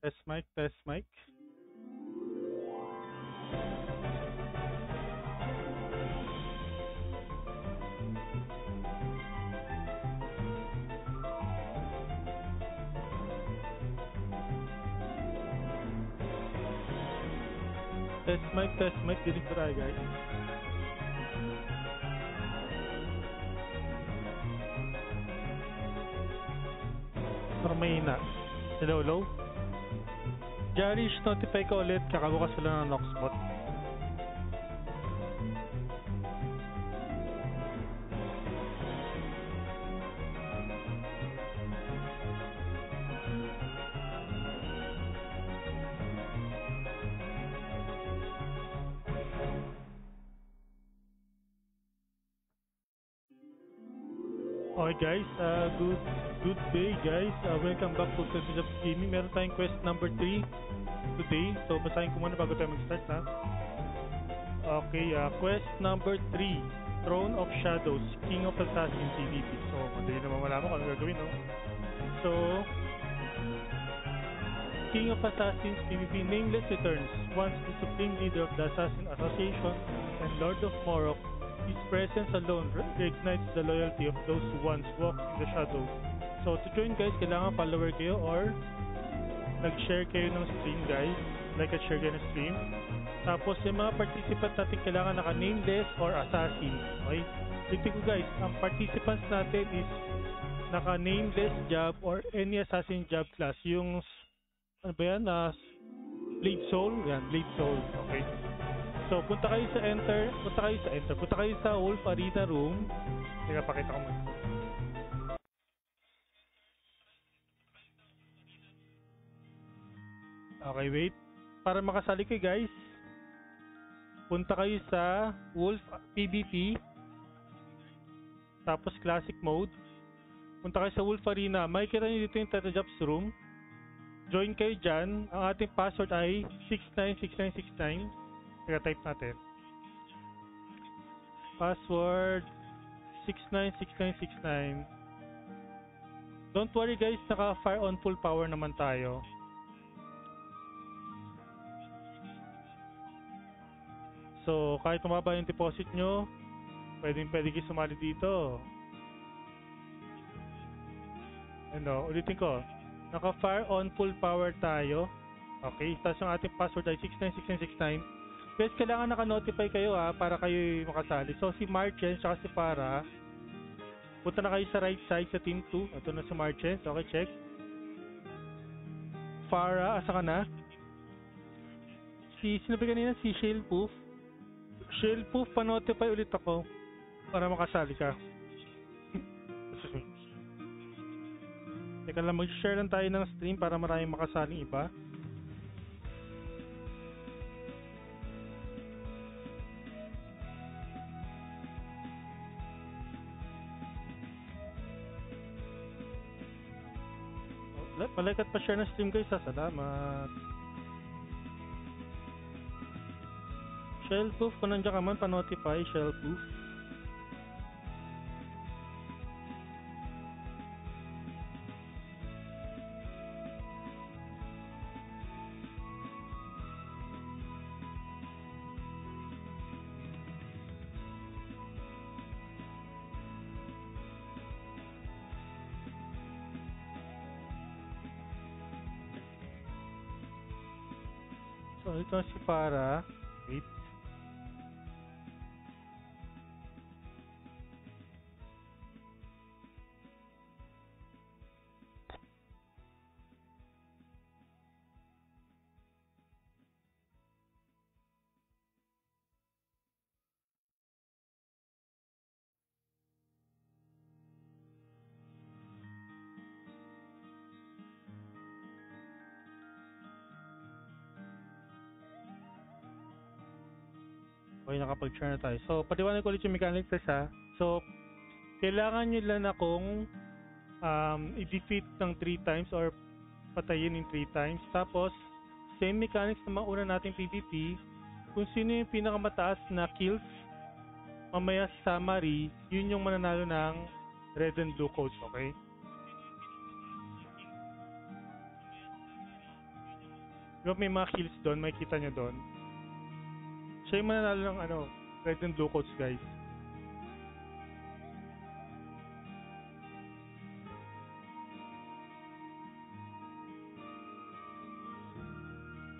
Test mic, test mic. Test mic, dinig ko tayo guys. Parang mahina. Hello, hello? Jarish, notify ka ulit, kakabukas sila ng Noxbot. Okay guys, good day guys. Welcome back to Sense of Gaming. Meron tayong quest number 3 today. So basahin ko muna bago tayo mag-start ha. Okay, quest number 3, Throne of Shadows, King of Assassins PvP. So madali naman malaman kung ano gagawin, no? So King of Assassins PvP Nameless returns. Once the supreme leader of the Assassin Association and Lord of Morok, his presence alone reignites the loyalty of those who once walked in the shadow. So to join guys, kailangan follower kayo or nag-share kayo ng stream guys. Like at share kayo ng stream. Tapos yung mga participants natin kailangan naka-nameless or assassin. Okay? Ito ko guys, ang participants natin is naka-nameless job or any assassin job class. Yung ano ba yan? Blade Soul. Yan, Blade Soul. Okay? So, punta kayo sa Wolf Arena Room. Pinapakita ko mo. Okay, wait. Para makasali kayo guys, punta kayo sa Wolf PvP. Tapos Classic Mode. Punta kayo sa Wolf Arena. Makikita nyo dito yung Tata Jobs Room. Join kayo dyan. Ang ating password ay 696969. Type natin. Password 696969. Don't worry guys, naka-fire on full power naman tayo. So, kahit tumaba yung deposit nyo, pwede kayo sumali dito. Ano, ulitin ko. Naka-fire on full power tayo. Okay, tapos yung ating password ay 696969. Guys, kailangan naka-notify kayo para kayo makasali. So, si Marchen at si Farah, punta na kayo sa right side sa team 2. Ito na si Marchen. Okay, check. Farah, asa ka na? Sino ba kanina? Si Shellpoof. Shellpoof, pa-notify ulit ako para makasali ka. Teka lang, mag-share lang tayo ng stream para maraming makasaling iba. Palike at pa-share ng stream guys, salamat. Shellpoof, kung nandiyan ka man, pa-notify, Shellpoof. So, ito si Farah. Wait. Okay, nakapag-share na tayo. So, paliwanag ko ulit yung mechanics ha. So, kailangan nyo lang akong i-defeat ng 3 times or patayin in 3 times. Tapos, same mechanics na mauna natin PvP. Kung sino yung pinakamataas na kills, mamaya sa summary, yun yung mananalo ng red and blue codes, okay? Diba may mga kills doon, makikita nyo doon. Siya yung mananalo ng red and blue coats, guys.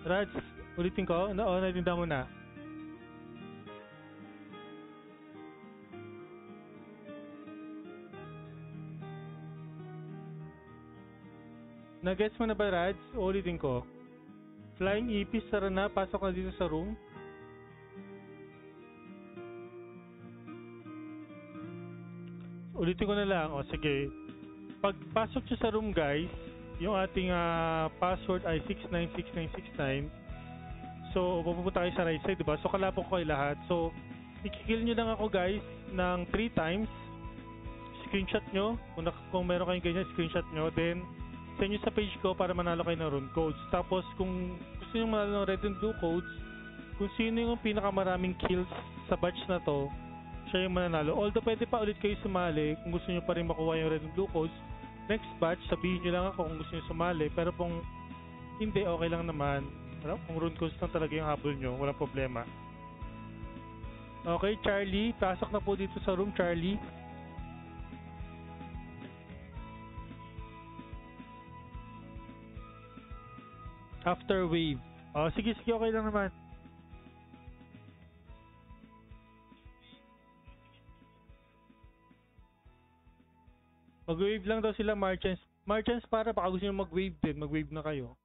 Raj, ulitin ko? Natinda mo na. Nag-gets mo na ba, Raj? Ulitin ko. Flying Ipis, tara na. Pasok na dito sa room. Ulitin ko na lang. O, sige. Pagpasok siya sa room, guys, yung ating password ay 696969. So, pupunta kayo sa right side, diba? So, kalapok ko kayo lahat. So, ikikil nyo lang ako, guys, ng 3 times. Screenshot nyo. Kung meron kayong ganyan, screenshot nyo. Then, send nyo sa page ko para manalo kayo ng rune codes. Tapos, kung gusto nyo manalo ng red and blue codes, kung sino yung pinakamaraming kills sa batch na to, siya yung mananalo. Although, pwede pa ulit kayo sumali kung gusto nyo pa rin makuha yung red and blue codes. Next batch, sabihin nyo lang ako kung gusto nyo sumali. Pero kung hindi, okay lang naman. Kung rune codes lang talaga yung habol nyo, walang problema. Okay, Charlie. Pasok na po dito sa room, Charlie. After wave. Sige, okay lang naman. Mag-wave lang daw sila, Marchants. Marchants para baka gusto nyo mag-wave din. Mag-wave na kayo.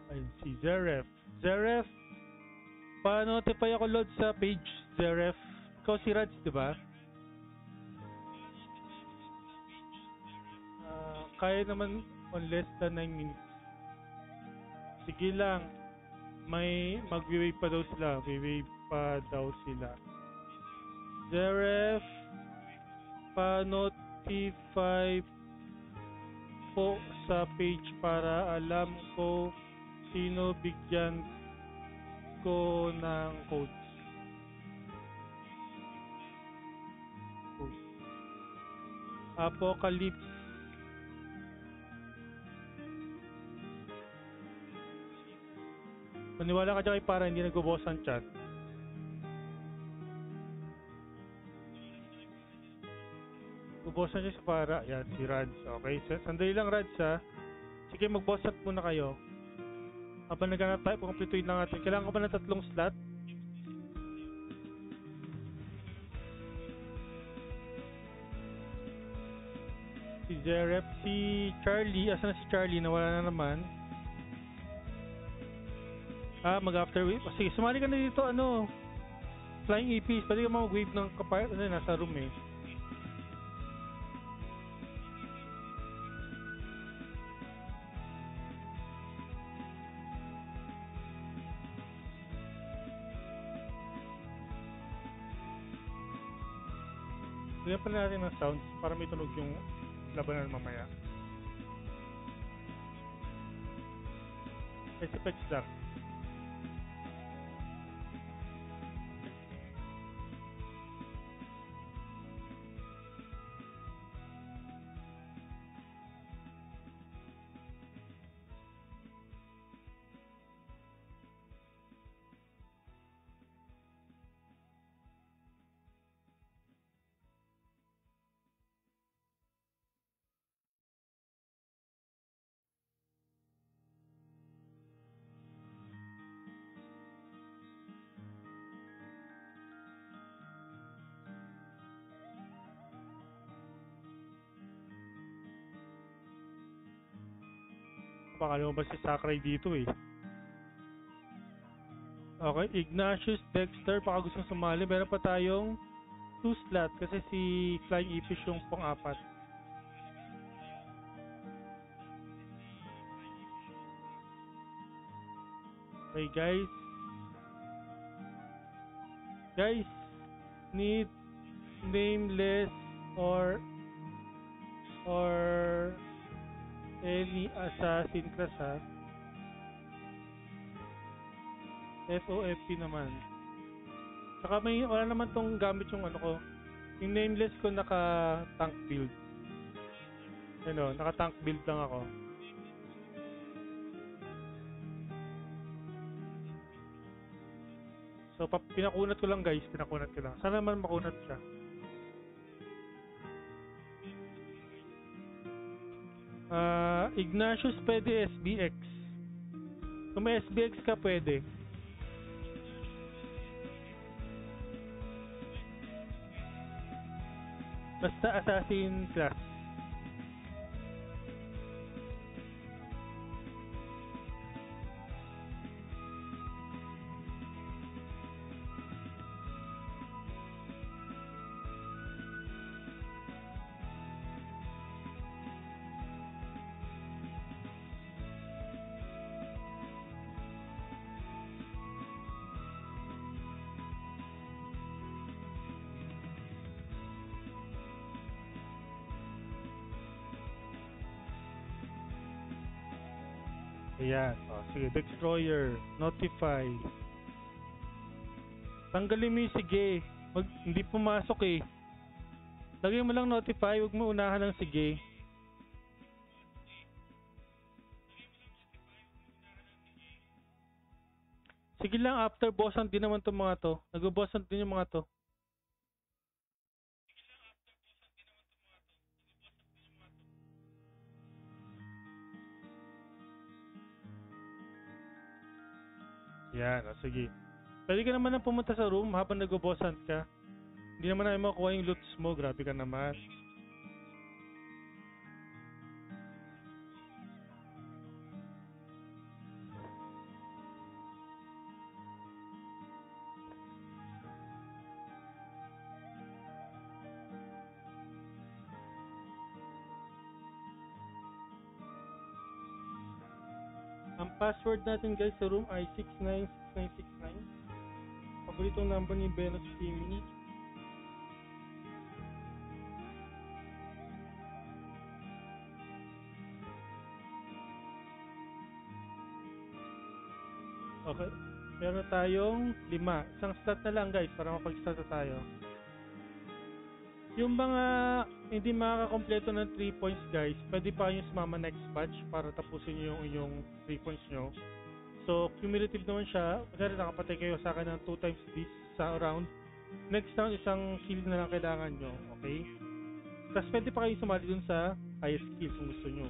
Ayun si Zeref. Zeref, pa-notify ako load sa page, Zeref. Ikaw si Raj, di ba? Kaya naman on less than 9 minutes. Sige lang. May mag-wave pa daw sila. Wave pa daw sila. Zeref, pa-notify po sa page para alam ko sino bigyan ko ng codes. Apocalypse. Maniwala ka dyan kay para hindi nagbubukas ang chat. Bubukas na siya sa para. Yan, si Raj. Okay, sandali lang Raj ha. Sige, mag-boss up muna kayo. Habang naghanap tayo, pangkumplituin lang natin. Kailangan ko ba ng 3 slot? Si Zerep, si Charlie. Asan na si Charlie? Nawala na naman. Mag-after wave. Sige, sumali ka na dito, Flying EPs. Pwede ka mag-wave ng kapar, nasa room eh. Bigyan pa natin ng sounds para may tunog yung labanan mamaya. Effects lang. Baka lumabas si Sakurai dito eh. Okay, Ignatius, Dexter, baka gusto sumali. Meron pa tayong 2 slot kasi si Flying Epish yung pang-4. Okay guys. Guys, need nameless or Any assassin class ha. FOFP naman. Saka wala naman tong gamit yung ano ko. Yung nameless ko naka tank build. Ano, naka tank build lang ako. So pinakunat ko lang guys, pinakunat ko lang. Sana naman makunat siya. Ignatius pwede SBX. Kung may SBX ka pwede. Basta assassin class. Ayan. O, sige. Destroyer. Notify. Tanggalin mo yung sige. Hindi pumasok eh. Lagyan mo lang notify. Huwag mo unahan ng sige. Sige lang. After bossan din naman itong mga to. Nag-bossan din yung mga to. Yan. O, sige. Pwede ka naman na pumunta sa room habang nag-bossan ka. Hindi naman namin makuha yung loots mo. Grabe ka naman. Ang password natin guys sa room ay 696969. Paboritong number ni Venus Kimi. Okay. Meron tayong 5. Isang slot na lang guys para mapag-start na tayo. Yung mga hindi makakakompleto ng 3 points guys, pwede pa kayo sumama next batch para tapusin nyo yung inyong 3 points nyo. So, cumulative naman siya. Kasi nakapatay kayo sa akin ng 2 times this sa round. Next round, isang kill na lang kailangan nyo. Okay? Tapos pwede pa kayo sumali dun sa highest kill kung gusto nyo.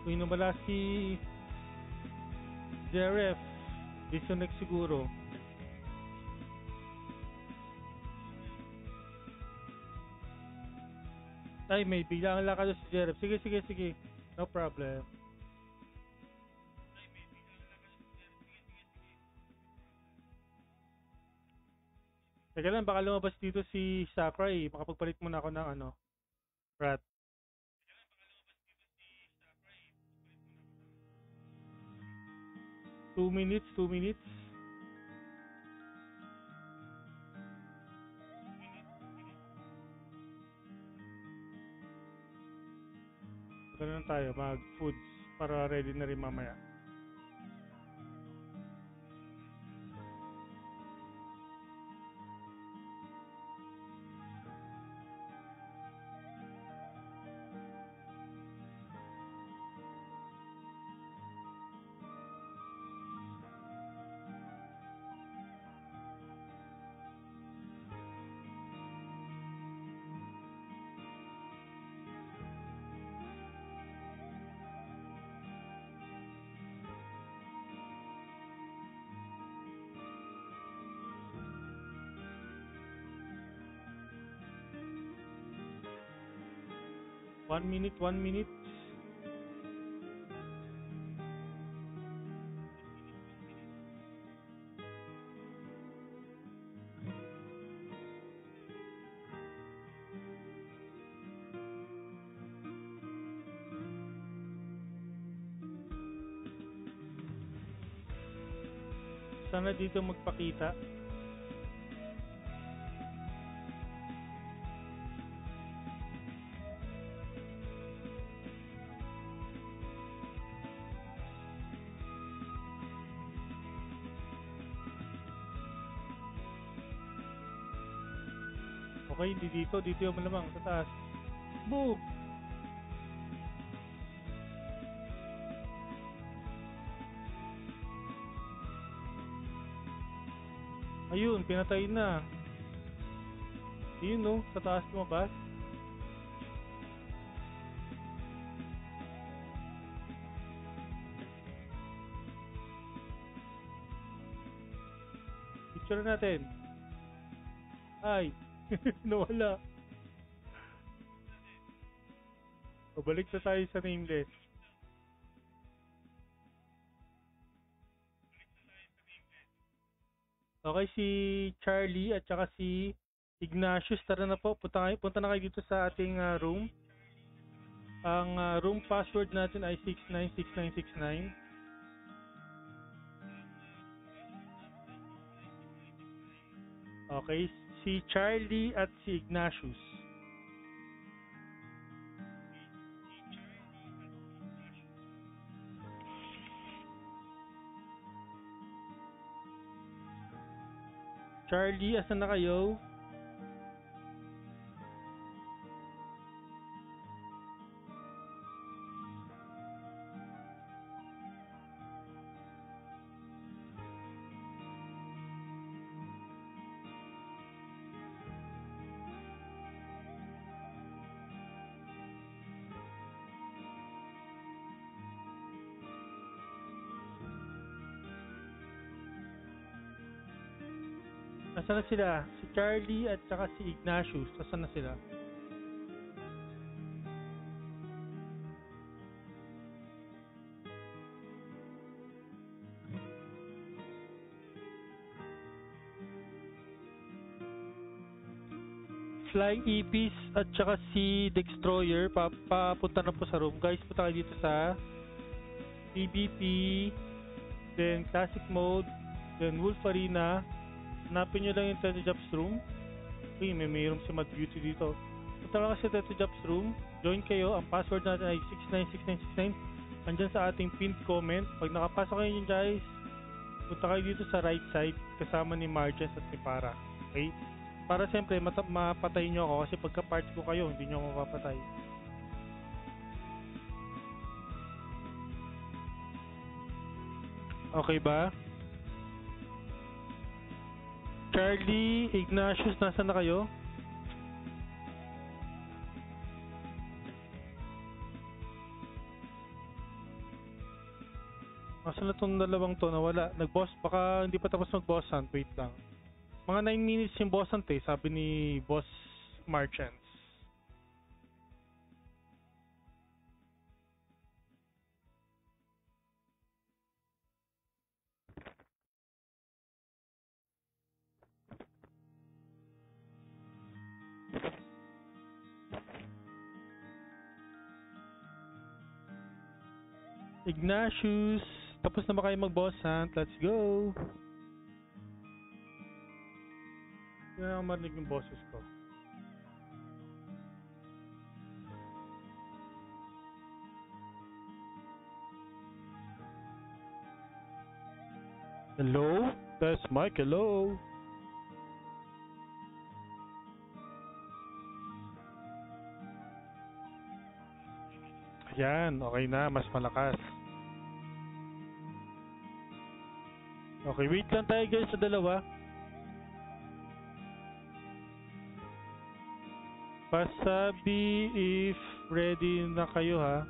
Kung inumala si Jeref, disconnect siguro. Ay, may biglang lakad si Jeref. Sige, sige, sige. No problem. Teka lang, baka lumabas dito si Sakurai. Makapagpalit muna ako ng ano, rat. 2 minutes, 2 minutes. Ganun tayo, mag-foods para ready na rin mamaya. 1 minute, 1 minute. Sana dito magpakita. Okay, hindi dito. Dito yung malamang sa taas. Boom! Ayun, pinatay na. Ayun no, sa taas lumabas. Picture natin. Ay, nawala. O, balik na tayo sa nameless. Okay, si Charlie at saka si Ignatius, tara na po. Punta na kayo dito sa ating room. Ang room password natin ay 696969. Okay, si Charlie at si Ignatius. Charlie, asan na kayo? Asan na sila? Si Charlie at saka si Ignatius. Asan na sila? Flying Epis at saka si Dextroyer papunta na po sa room. Guys, punta kayo dito sa PvP, then Classic Mode, then Wolf Arena. Hanapin nyo lang yung Teto Jobs room. Uy, mayroong si Mad Beauty dito. Punta lang kasi sa Teto Jobs room. Join kayo. Ang password natin ay 696969. Andyan sa ating pinned comment. Pag nakapasok kayo yun guys, punta kayo dito sa right side kasama ni Marges at ni Para. Okay? Para siyempre mapatay nyo ako kasi pagka parts ko kayo, hindi nyo ako mapapatay. Okay ba? Charlie, Ignatius, nasaan na kayo? Nasaan na itong dalawang to? Nawala. Nag-boss, baka hindi pa tapos mag-boss hunt. Wait lang. Mga 9 minutes yung boss hunt eh, sabi ni Boss Marchants. Ignatius, tapos na ba kayo mag-boss hunt? Let's go! Hindi na ako marinig yung boses ko. Hello? That's Mike, hello? Ayan, okay na, mas malakas. Okay, wait lang tayo guys sa dalawa. Pasabi if ready na kayo ha.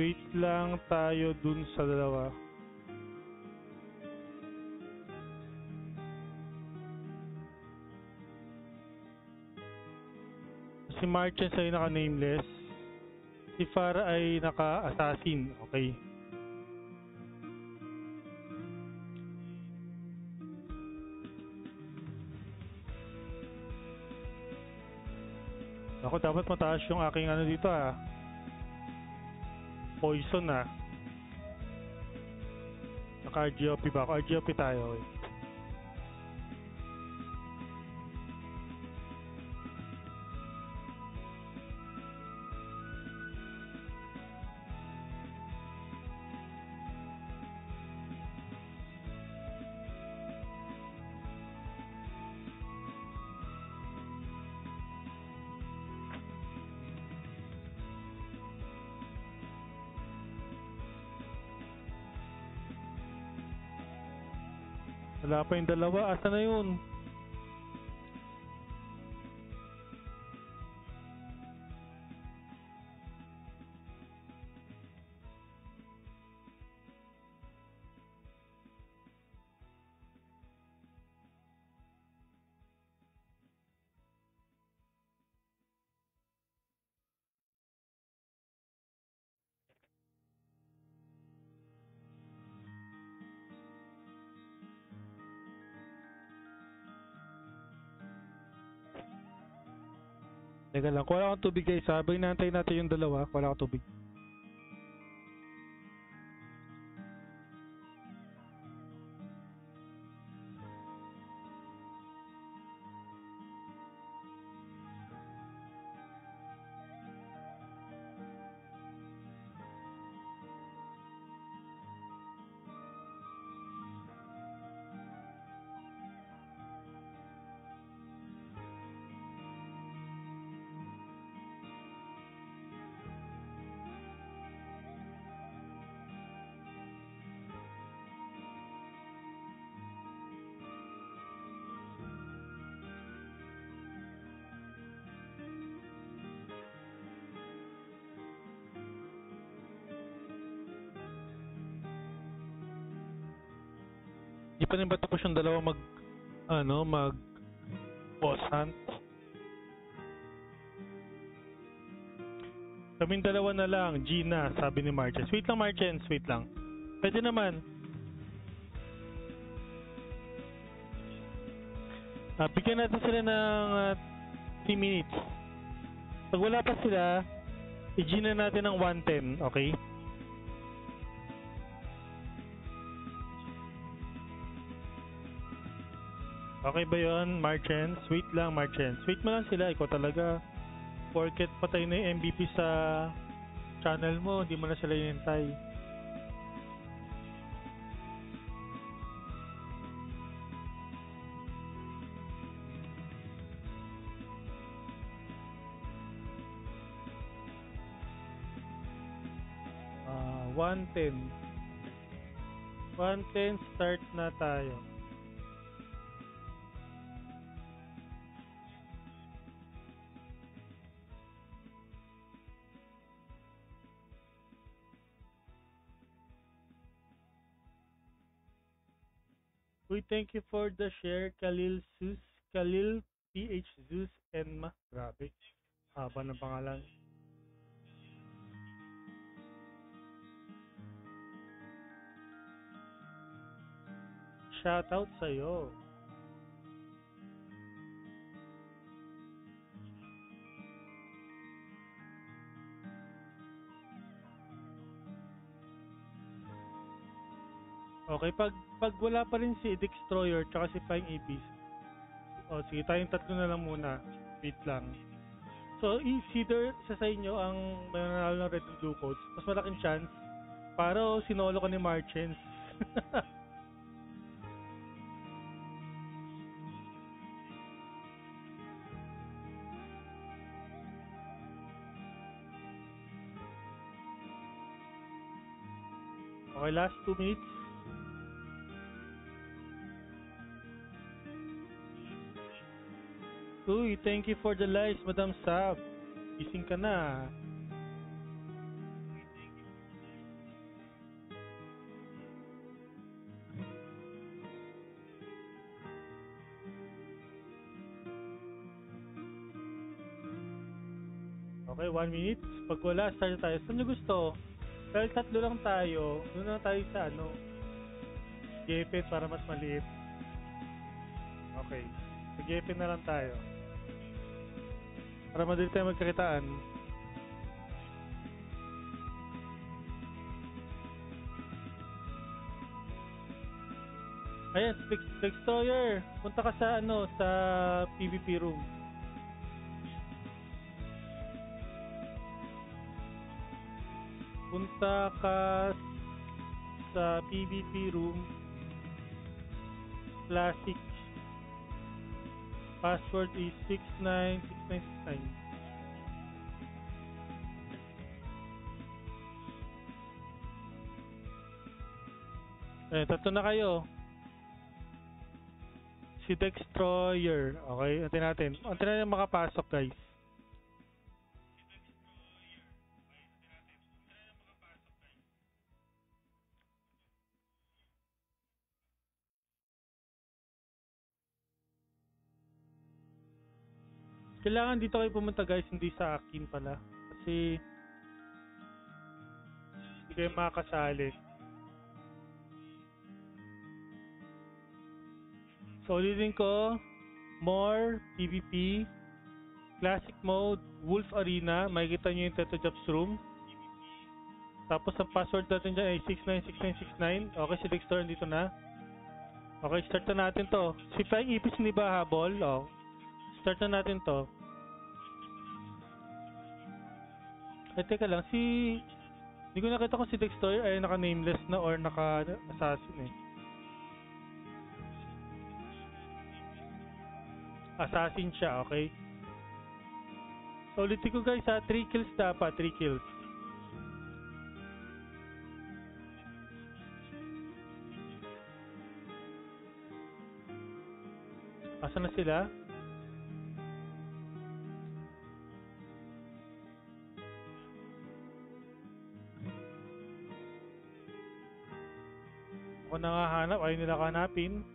Wait lang tayo dun sa dalawa. Si Marches ay naka-nameless. Si Farah ay naka-assassin. Okay. Ako dapat mataas yung aking ano dito Poison Naka-RGOP ba ako? RGOP tayo. Okay. Wala pa yung dalawa. Asa na yun? Teka lang, kuha akong tubig guys. Habang inaantay natin yung dalawa, kuha akong tubig. Di pa rin ba tapos yung dalawa mag boss hunt? Kaming dalawa na lang, Gina, sabi ni Marchens. Wait lang Marchens, wait lang. Pwede naman. Bigyan natin sila ng 3 minutes. Pag wala pa sila, i-Gina natin ng 110, okay? Okay ba yun, Marchens? Wait lang, Marchens. Wait mo lang sila. Ikaw talaga. Porket patay na yung MVP sa channel mo, hindi mo na sila hinintay. Ah, 110. 110, start na tayo. We thank you for the share, Khalil Sus, Khalil PH Zeus and Grabe. Haba ng pangalan. Shoutout sa'yo. Okay, pag wala pa rin si Destroyer tsaka si Flying Apis. Sige, tayong tatlo na lang muna. Wait lang. So, if either isa sa inyo ang mananalo ng red and blue codes, mas malaking chance para sinolo ka ni Marchens. Okay, last 2 minutes. Uy, thank you for the likes, Madam Sab. Gising ka na. Okay, 1 minute. Pag wala, start na tayo. Saan nyo gusto? Dahil tatlo lang tayo, doon na tayo sa ano, Gepet para mas maliit. Okay. Sa Gepet na lang tayo. Para madali tayo magkakitaan. Ayan, Dextroyer. Punta ka sa ano, sa PvP room. Punta ka sa PvP room. Classic. Password is 696969. Eh, tatlo na kayo. Si Dextroyer. Okay, antin natin. Antin natin makapasok, guys. Kailangan dito kayo pumunta, guys, hindi sa akin pala. Kasi hindi kayo makakasali. So, ulitin ko. More, PvP, Classic Mode, Wolf Arena. Makikita nyo yung Teto Jobs Room. Tapos, ang password natin dyan ay 696969. Okay, si Dexter dito na. Okay, start na natin to. Si Flying Ipis hindi ba habol? Oh. Start na natin to. Eh, teka lang. Hindi ko nakita kung si Dexter ay naka-nameless na or naka-assassin eh. Assassin siya, okay? So, ulitin ko guys ha. 3 kills dapat. 3 kills. Asa na sila? Ako nangahanap. Ayaw nila hanapin.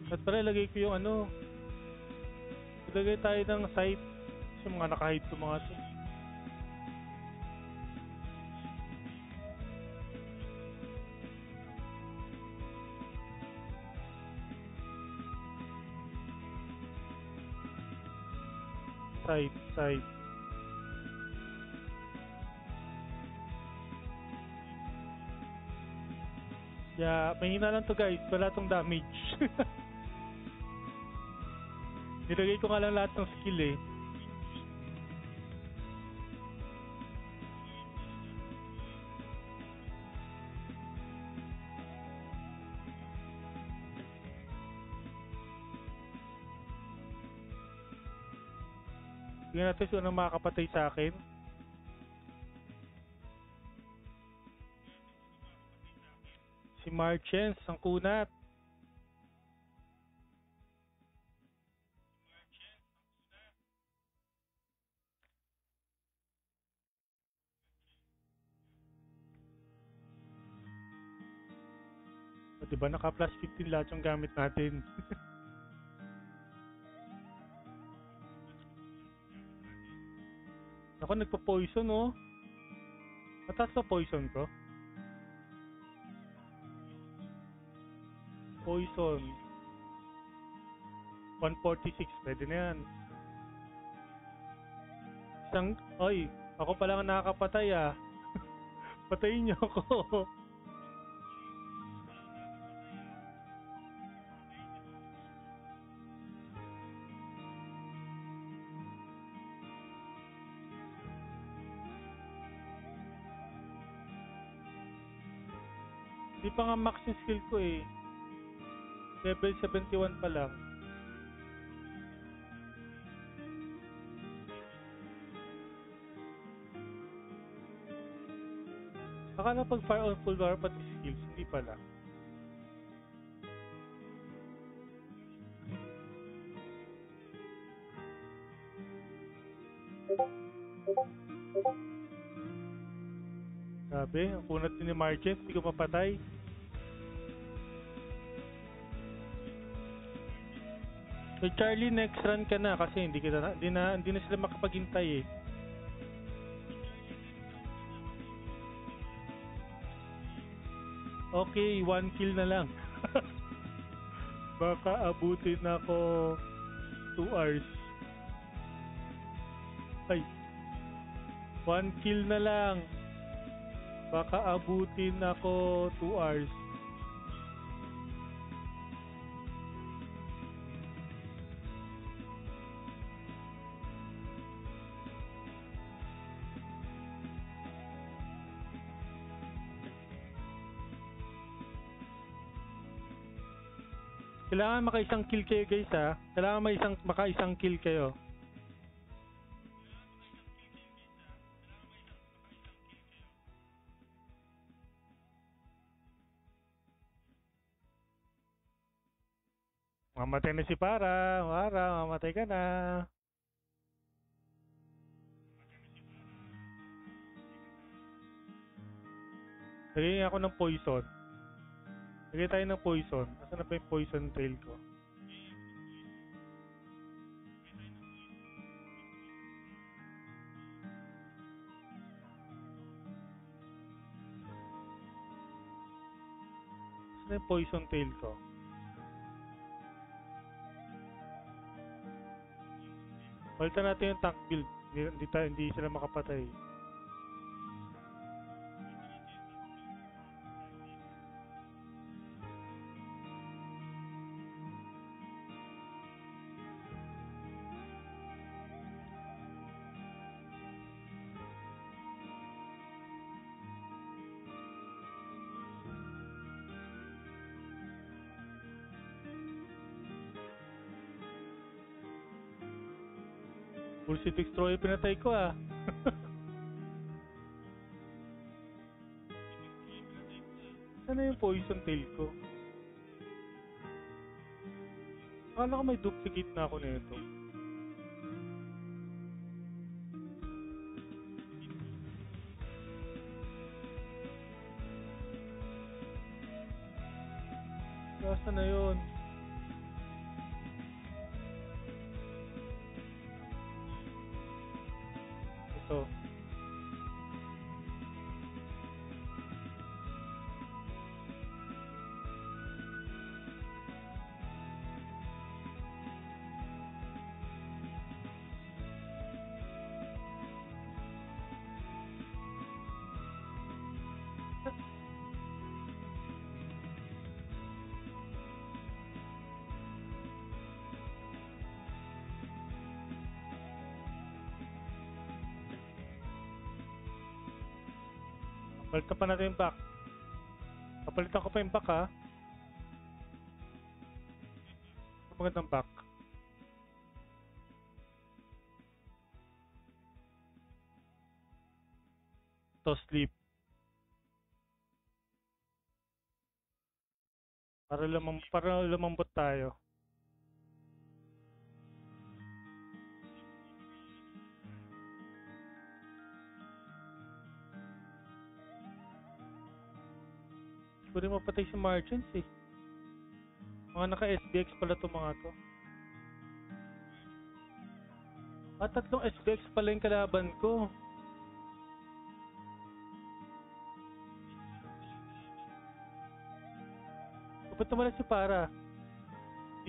At pala, ilagay ko yung ano. Ilagay tayo ng site. Kasi mga nakahide ko mga to. Site. Yeah, mahina lang to guys. Wala tong damage. Nilagay ko nga lang lahat ng skill eh. Tingnan natin kung anong makakapatay sa akin. Si Marchens, ang kunat. O diba naka plus 15 lahat yung gamit natin. Ako nagpa-poison oh. Mataas pa poison ko. Poison 146, pwede na yan. Oy, ako pala ang nakakapatay ah. Patayin niyo ako. Hindi pa nga max yung skill ko eh. Level 71 pa lang. Akala pag fire on full bar pati skills, hindi pala. Sabi, ang kunat ni Marchens, hindi ko mapatay. So Charlie, next run ka na kasi hindi na sila makapaghintay eh. Okay, 1 kill na lang. Baka abutin ako 2 hours. Ay, 1 kill na lang. Baka abutin ako 2 hours. Kailangan maka-isang kill kayo guys ha. Kailangan maka-isang kill kayo. Mamatay na si Para. Mamatay ka na. Lagyan ako ng poison. Lagyan tayo ng poison. Nasaan na ba yung poison trail ko? Nasaan na yung poison trail ko? Balitan natin yung tank build. Hindi sila makapatay. Bullshit Destroyer pinatay ko ah. Sana yung poison tail ko? Akala ko may duplicate na ako nito. Basta na yun. Ito. Palitan pa natin yung back. Papalitan ko pa yung back ha. Magandang back. To sleep. Para lumambot tayo. Pwede mapatay si Margins eh. Mga naka-SBX pala to mga to. Ah, 3 SBX pala yung kalaban ko. Ba't naman si Para?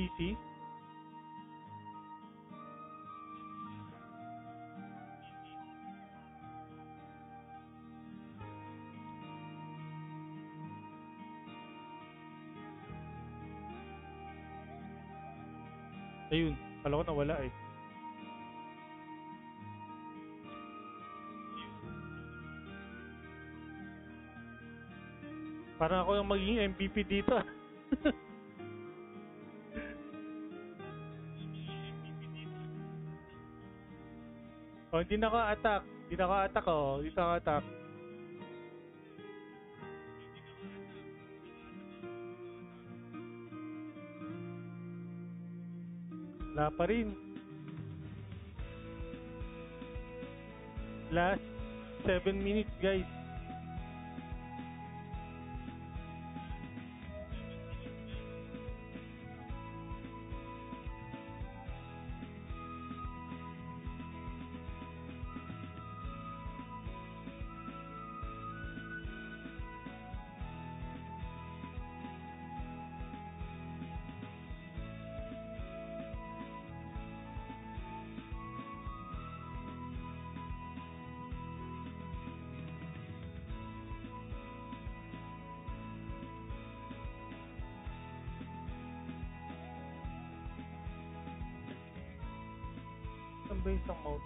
DC? Ayun, kala ko nawala eh. Parang ako yung magiging MVP dito. Oh, hindi na attack. Hindi na attack oh. Hindi na attack. Wala pa rin. Last 7 minutes guys. Saan ba yung isang mouse?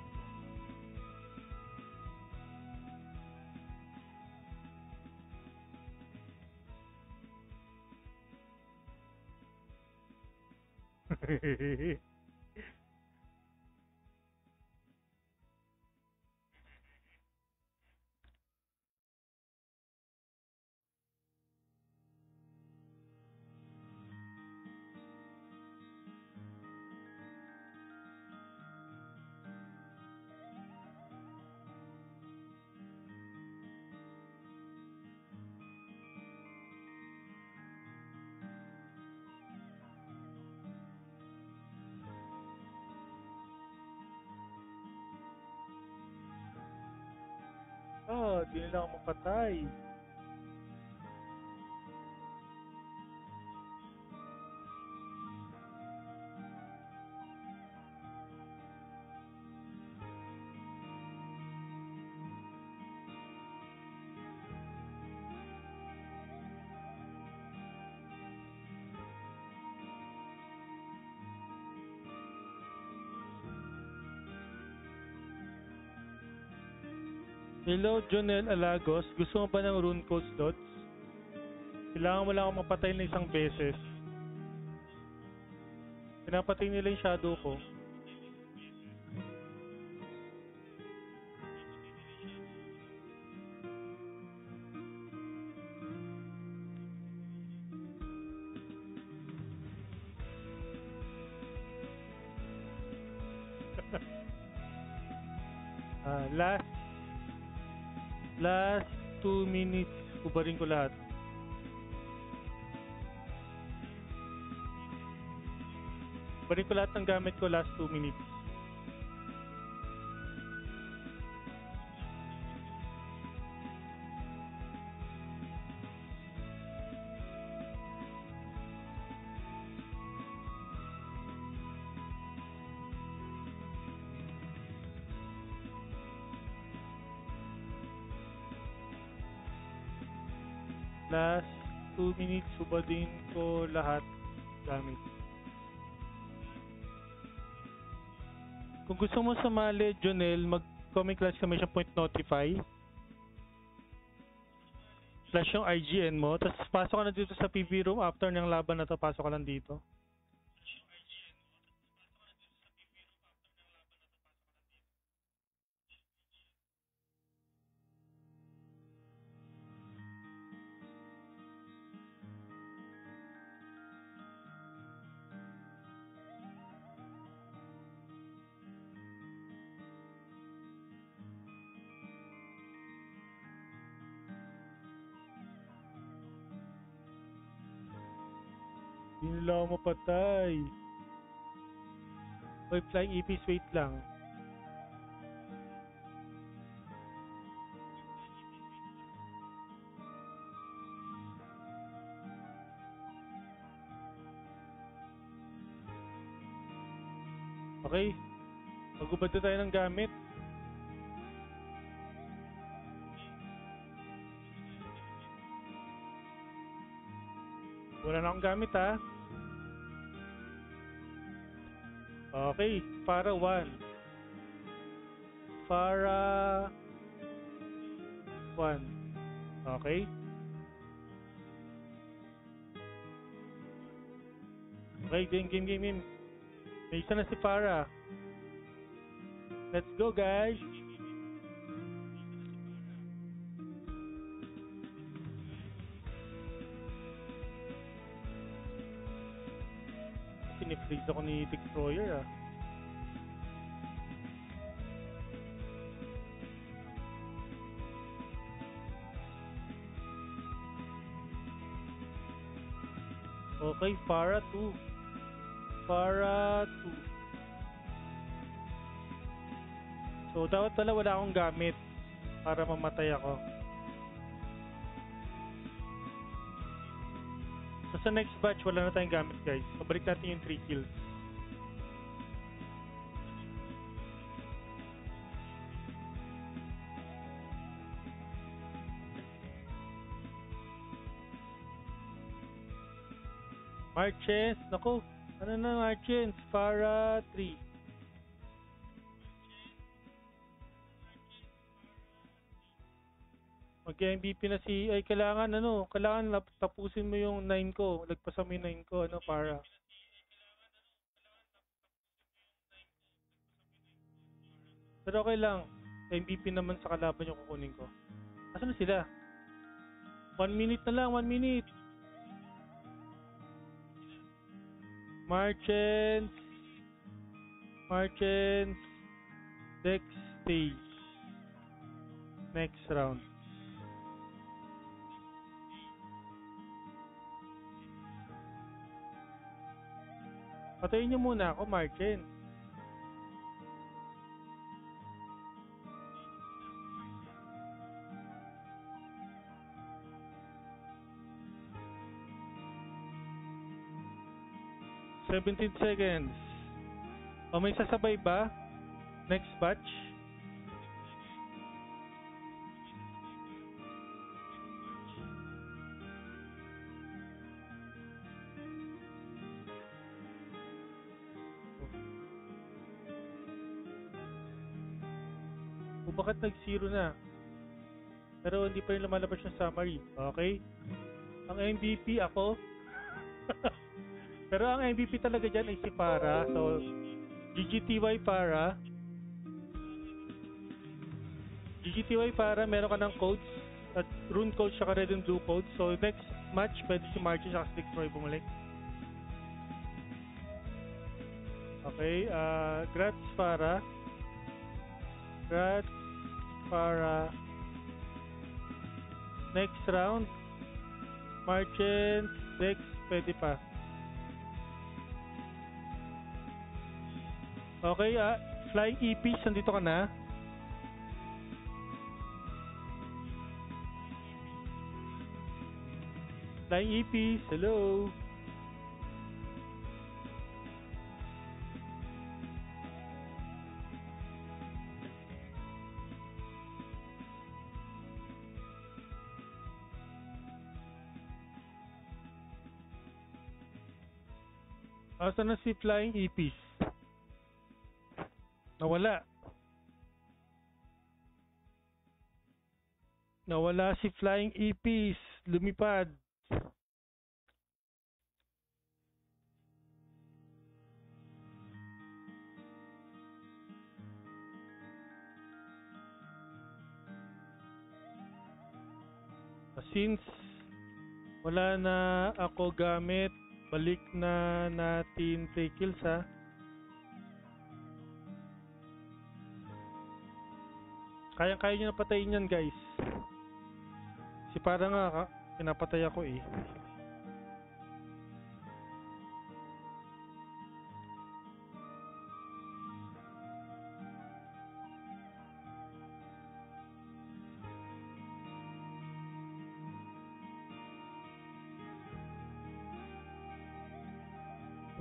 Oh, di nila ako mapatay. Hello, Jonel Alagos. Gusto mo ba ng rune codes, Dots? Kailangan mo lang ako mapatay na isang beses. Pinapatay nila yung shadow ko. Last 2 minutes. Ubarin ko lahat. Ubarin ko lahat ng gamit ko last 2 minutes. Last 2 minutes, subadin ko lahat gamit. Kung gusto mo sumali, Jonel, mag-comment !Notify. Flash yung IGN mo, tapos pasok ka na dito sa PB room after ng laban na to, pasok ka lang dito. Hindi nila ako mapatay. Oy, Flying Epis, wait lang. Okay, magubad na tayo ng gamit. Wala na akong gamit, ha. Okay, para 1. Para 1. Okay. Okay, game. May isa na si Farah. Let's go, guys. Pinifreeze ako ni Destroyer, ah. Okay, Farah 2. Farah 2. So, dapat pala wala akong gamit para mamatay ako. So, sa next batch, wala na tayong gamit, guys. Pabalik natin yung 3 kills. Marchens, naku. Ano na, Marchens? Farah 3. Mag-MVP na si... Ay, kailangan ano, kailangan tapusin mo yung 9 ko. Lagpasan mo yung 9 ko, ano, para... Pero okay lang. MVP naman sa kalaban yung kukunin ko. Asan na sila? 1 minute na lang, 1 minute. Marchens. Marchens. Dex stage. Next round. Patayin nyo muna ako, Marchens. "17 seconds. O may sasabay ba? Next batch? O bakit nag-zero na? Pero hindi pa rin lumalabas yung summary. Okay? Ang MVP ako. Pero ang MVP talaga dyan ay si Para. So, GGTY Para. GGTY Para, meron ka ng codes. At rune codes saka red and blue codes. So, next match, pwede si Marchie saka si Dextroy bumalik. Okay, Grats Para. Grats Para. Next round, Marchens, Dex, pwede pa. Okay, Flying EPs, nandito ka na? Flying EPs, hello? Asan na si Flying EPs? Nawala. Nawala si Flying EPs. Lumipad. Since wala na ako gamit, balik na natin kay kills ha. Kaya nyo na patayin yan guys. Si para nga pinapatay ako eh.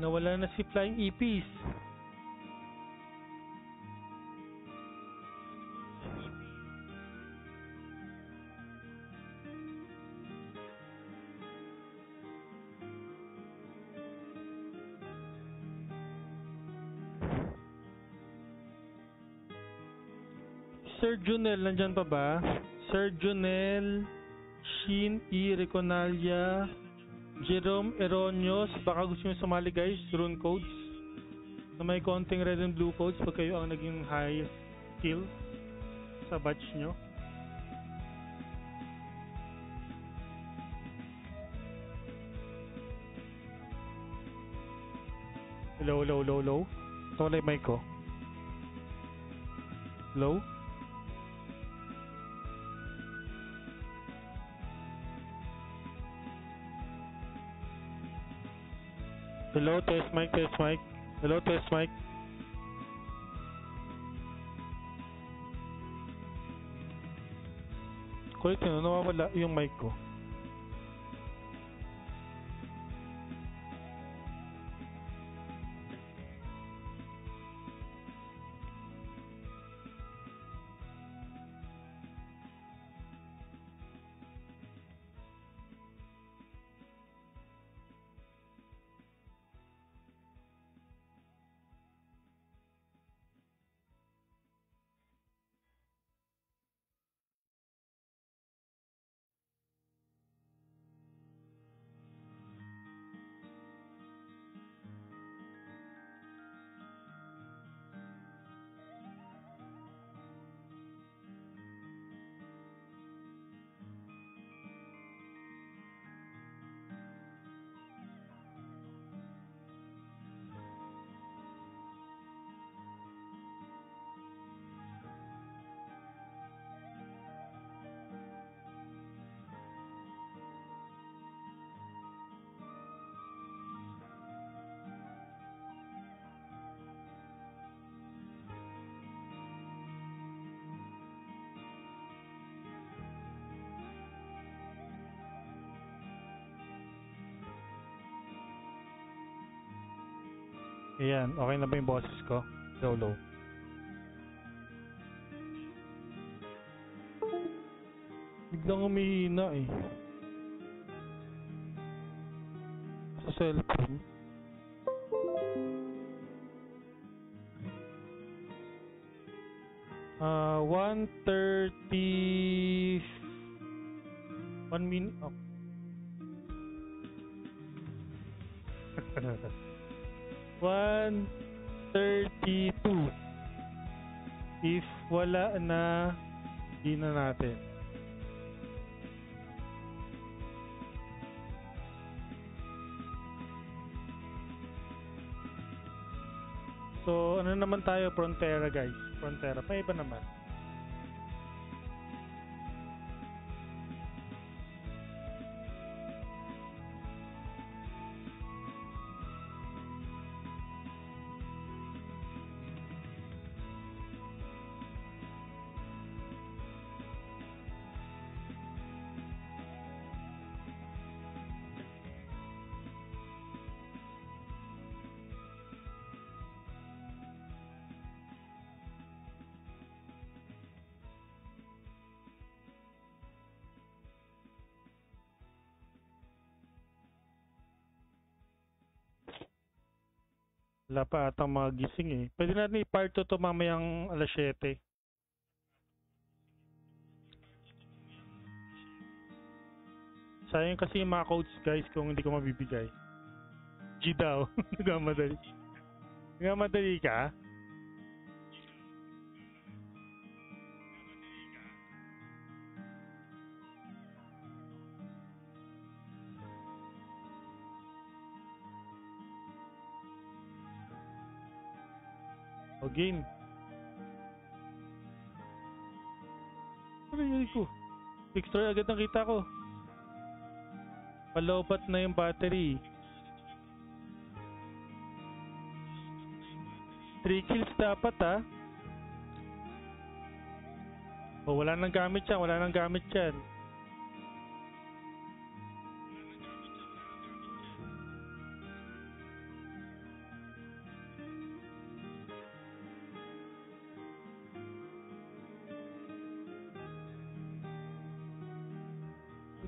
Nawala na si Flying EPs. Sir Junel, nandyan pa ba? Sir Junel, Shin E. Reconalia, Jerome Eronios, baka gusto nyo sumali guys, rune codes. Na may konting red and blue codes pag kayo ang naging highest kill sa batch nyo. Hello. Ito wala yung mic ko. Hello? Hello, test mic. Hello, test mic. Kulit yun, nawawala yung mic ko. Ayan, okay na ba yung boses ko? Low, low. Biglang umihina eh. Sa cellphone. 1:30. 1 minute. Oh. 1:32. If wala na, di na natin. So, ano naman tayo? Frontera, guys. Frontera. Pa iba naman. Wala pa atang mga gising eh. Pwede natin i-part 2 to mamayang alas 7. Sayang kasi yung mga codes guys kung hindi ko mabibigay. G daw. Nagmamadali. Nagmamadali ka? O game. Ay ko. Victor agad nakita ko. Palopat na yung battery. 3 kills dapat ah. O wala nang gamit yan. Wala nang gamit yan.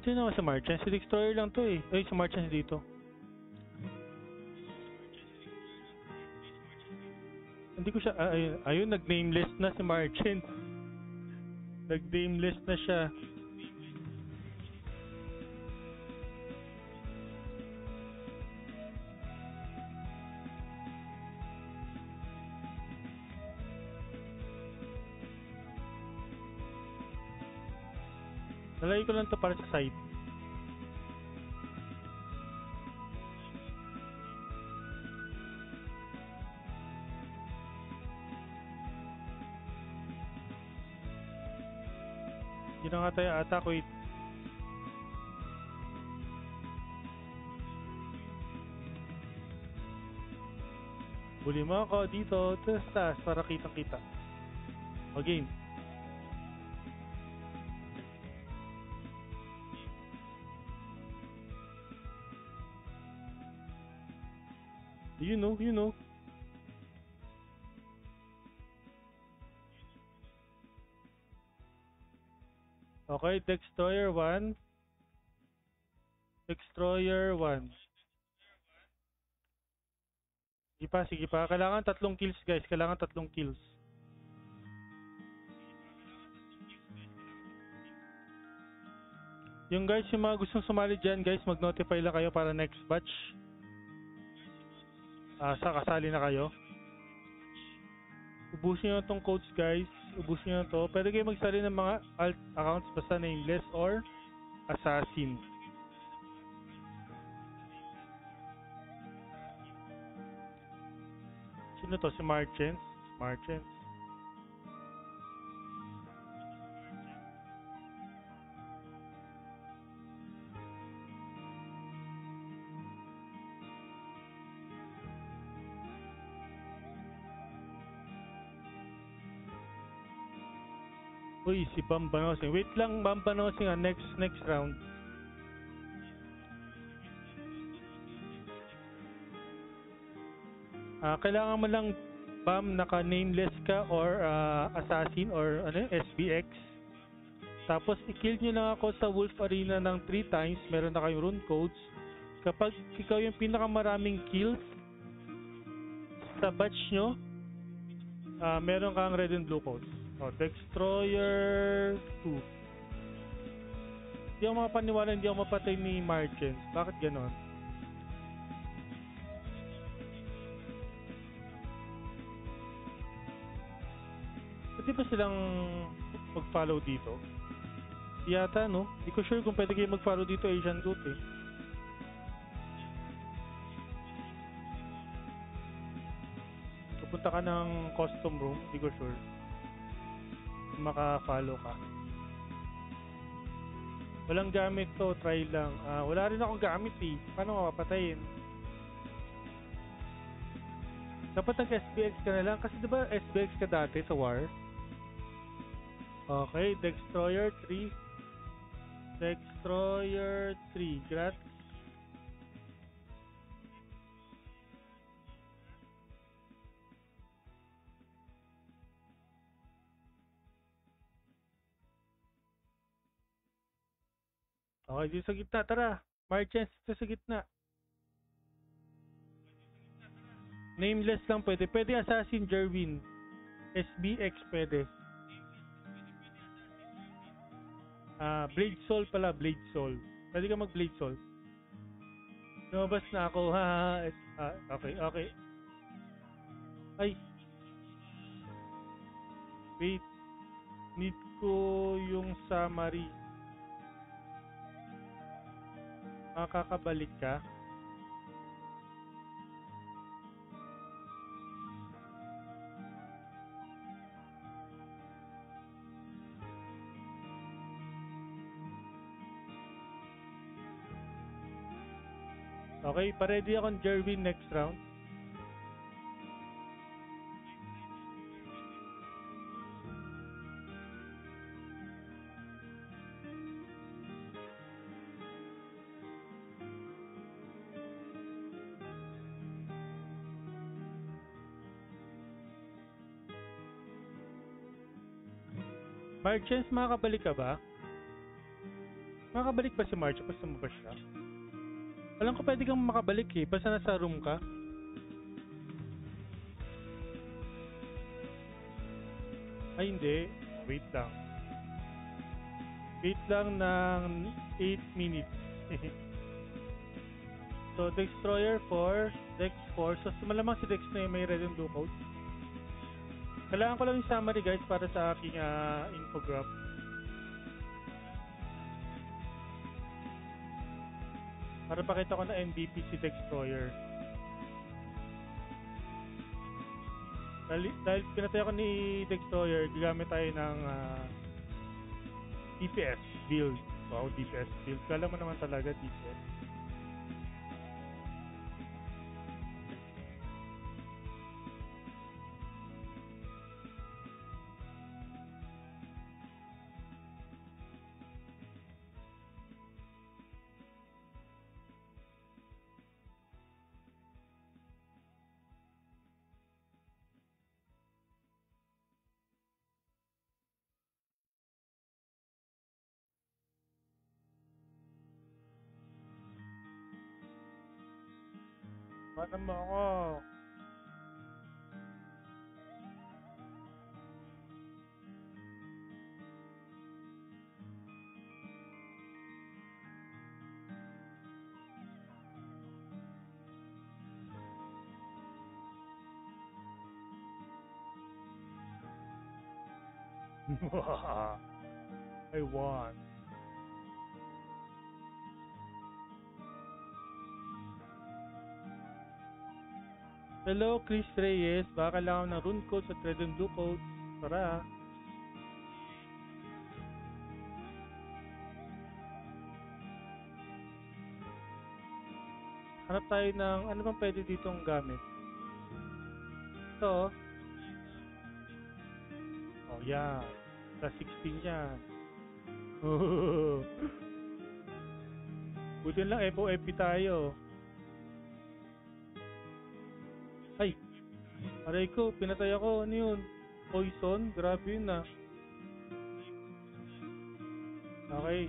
Ito naman sa Marchand. Si Destroyer lang to eh. Ay, si Marchand dito. Hindi ko siya... ayun, nag-nameless na si Marchand. Nag-nameless na siya. Nalagay ko lang to para sa site. Hindi na nga tayo ata, wait. Buli mo ako dito, taas para kitang-kita. O game. You know, you know. Okay, Destroyer 1. Destroyer 1. Sige pa. Kailangan 3 kills, guys. Kailangan 3 kills. Yung guys, yung mga gustong sumali dyan, guys, mag-notify lang kayo para next batch. Kasali na kayo. Ubusin nyo itong codes guys. Ubusin nyo to. Pwede kayo magsali ng mga alt accounts basta nameless or assassin. Sino to? Si Marchand? Marchand. Uy, si Bambanosing. Wait lang, Bambanosing next round. Kailangan mo lang bam naka-nameless ka or assassin or ano, SBX. Tapos i-kill nyo lang ako sa Wolf Arena ng 3 times. Meron na kayong rune codes. Kapag ikaw yung pinakamaraming kills sa batch nyo, meron kang red and blue codes. Destroyer 2. Hindi ako mapaniwala, hindi ako mapatay ni Marchens. Bakit ganon? Pwede ba silang mag-follow dito? Yata, no? Hindi ko sure kung pwede kayo mag-follow dito, Asian Goat eh. Pupunta ka ng custom room, hindi ko sure. Maka-follow ka. Walang gamit to, try lang. Wala rin akong gamit eh. Paano mapapatayin? Dapat nag-SBX ka na lang. Kasi diba SBX ka dati sa war? Okay, Destroyer 3. Destroyer 3. Grats. Okay, dito sa gitna. Tara. Marchens dito sa gitna. Nameless lang pwede. Pwede Assassin Jerwin. SBX pwede. Blade Soul pala. Blade Soul. Pwede ka mag Blade Soul. Lumabas na ako. Okay, okay. Ay. Wait. Need ko yung summary. Makakabalik ka? Okay, pa-ready akong Jerwin next round. Marchens, makakabalik ka ba? Makakabalik ba si Marchens? Basta mo ba siya? Alam ko pwede kang makabalik eh. Basta nasa room ka. Ay hindi. Wait lang. Wait lang ng 8 minutes. So, Destroyer 4. Dex 4. So, malamang si Dex na yung may red and blue code. Kailangan ko lang yung summary guys para sa aking infograph. Para pakita ko na MVP si Destroyer. Dahil pinatay ako ni Destroyer, gagamit tayo ng DPS build. Wow, DPS build. Kala mo naman talaga DPS. Paano mo ako? I won. Hello, Chris Reyes. Baka kailangan ng rune code sa red and blue code. Tara. Hanap tayo ng ano bang pwede ditong gamit. Ito. Oh, yeah. Plus 16 yan. Buti lang FOFP tayo. Ay, Aray ko, pinatay ako. Ano yun? Poison? Grabe yun ah. Okay.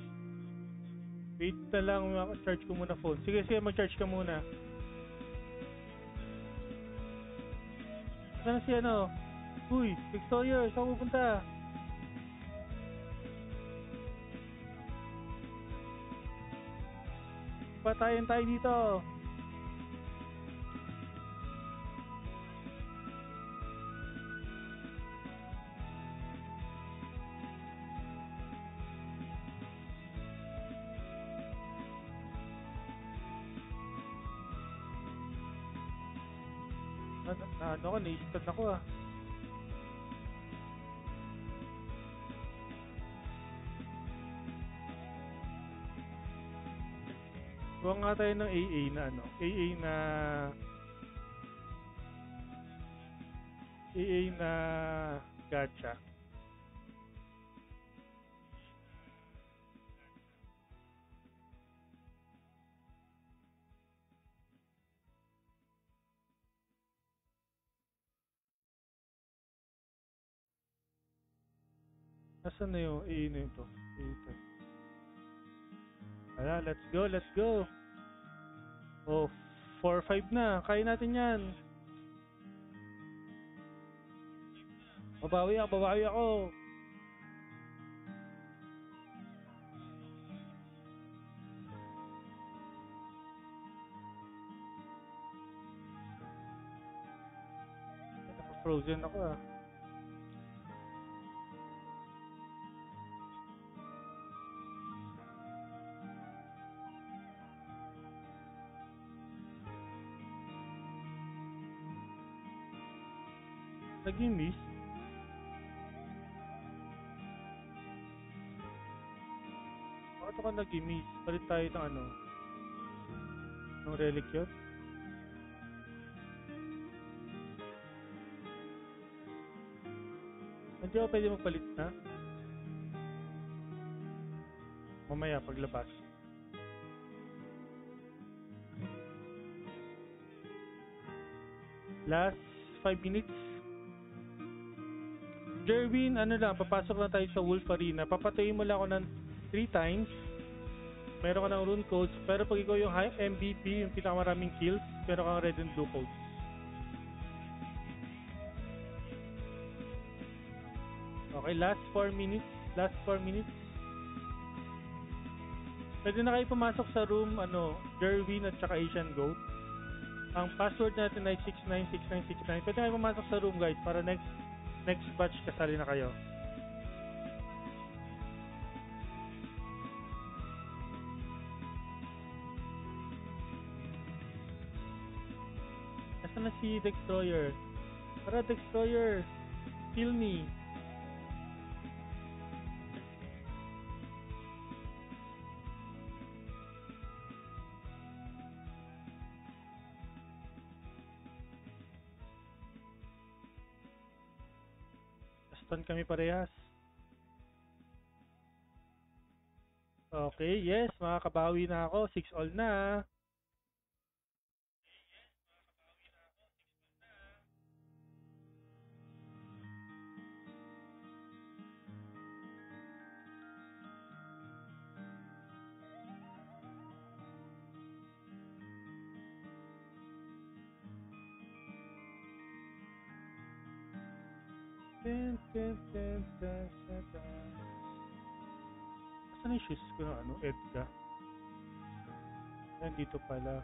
Wait na lang, charge ko muna phone. Sige, sige, mag-charge ka muna. Saan si ano? Uy, Victoria, saan pupunta? Patayin tayo dito. Ano ko, naistan ako ah. Huwag nga tayo ng AA na ano. AA na gacha. Nasaan na yung AA na ito? Ito. Ala, let's go, let's go. Oh, 4-5 na. Kaya natin yan. Babawi ako. Naka-frozen ako ah. Nag-miss? Bakit ako nag-miss? Palit tayo ng ano? Ng relic yun? Hindi ako pwede magpalit na? Mamaya paglabas. Last 5 minutes. Jerwin, ano lang, papasok na tayo sa Wolf Arena. Papatayin mo lang ako ng 3 times. Meron ka ng rune codes. Pero pag ikaw yung high MVP, yung pinakamaraming kills, meron kang red and blue codes. Okay, last 4 minutes. Last 4 minutes. Pwede na kayo pumasok sa room, Jerwin at saka Asian Goat. Ang password natin ay 696969. Pwede na kayo pumasok sa room, guys, para next batch kasali na kayo. Nasaan na si Destroyer? Tara, Destroyer! Kill me! Stun kami parehas. Okay, yes, makakabawi na ako. 6-all na. Saan yung shoes ko na Edga? Nandito pala.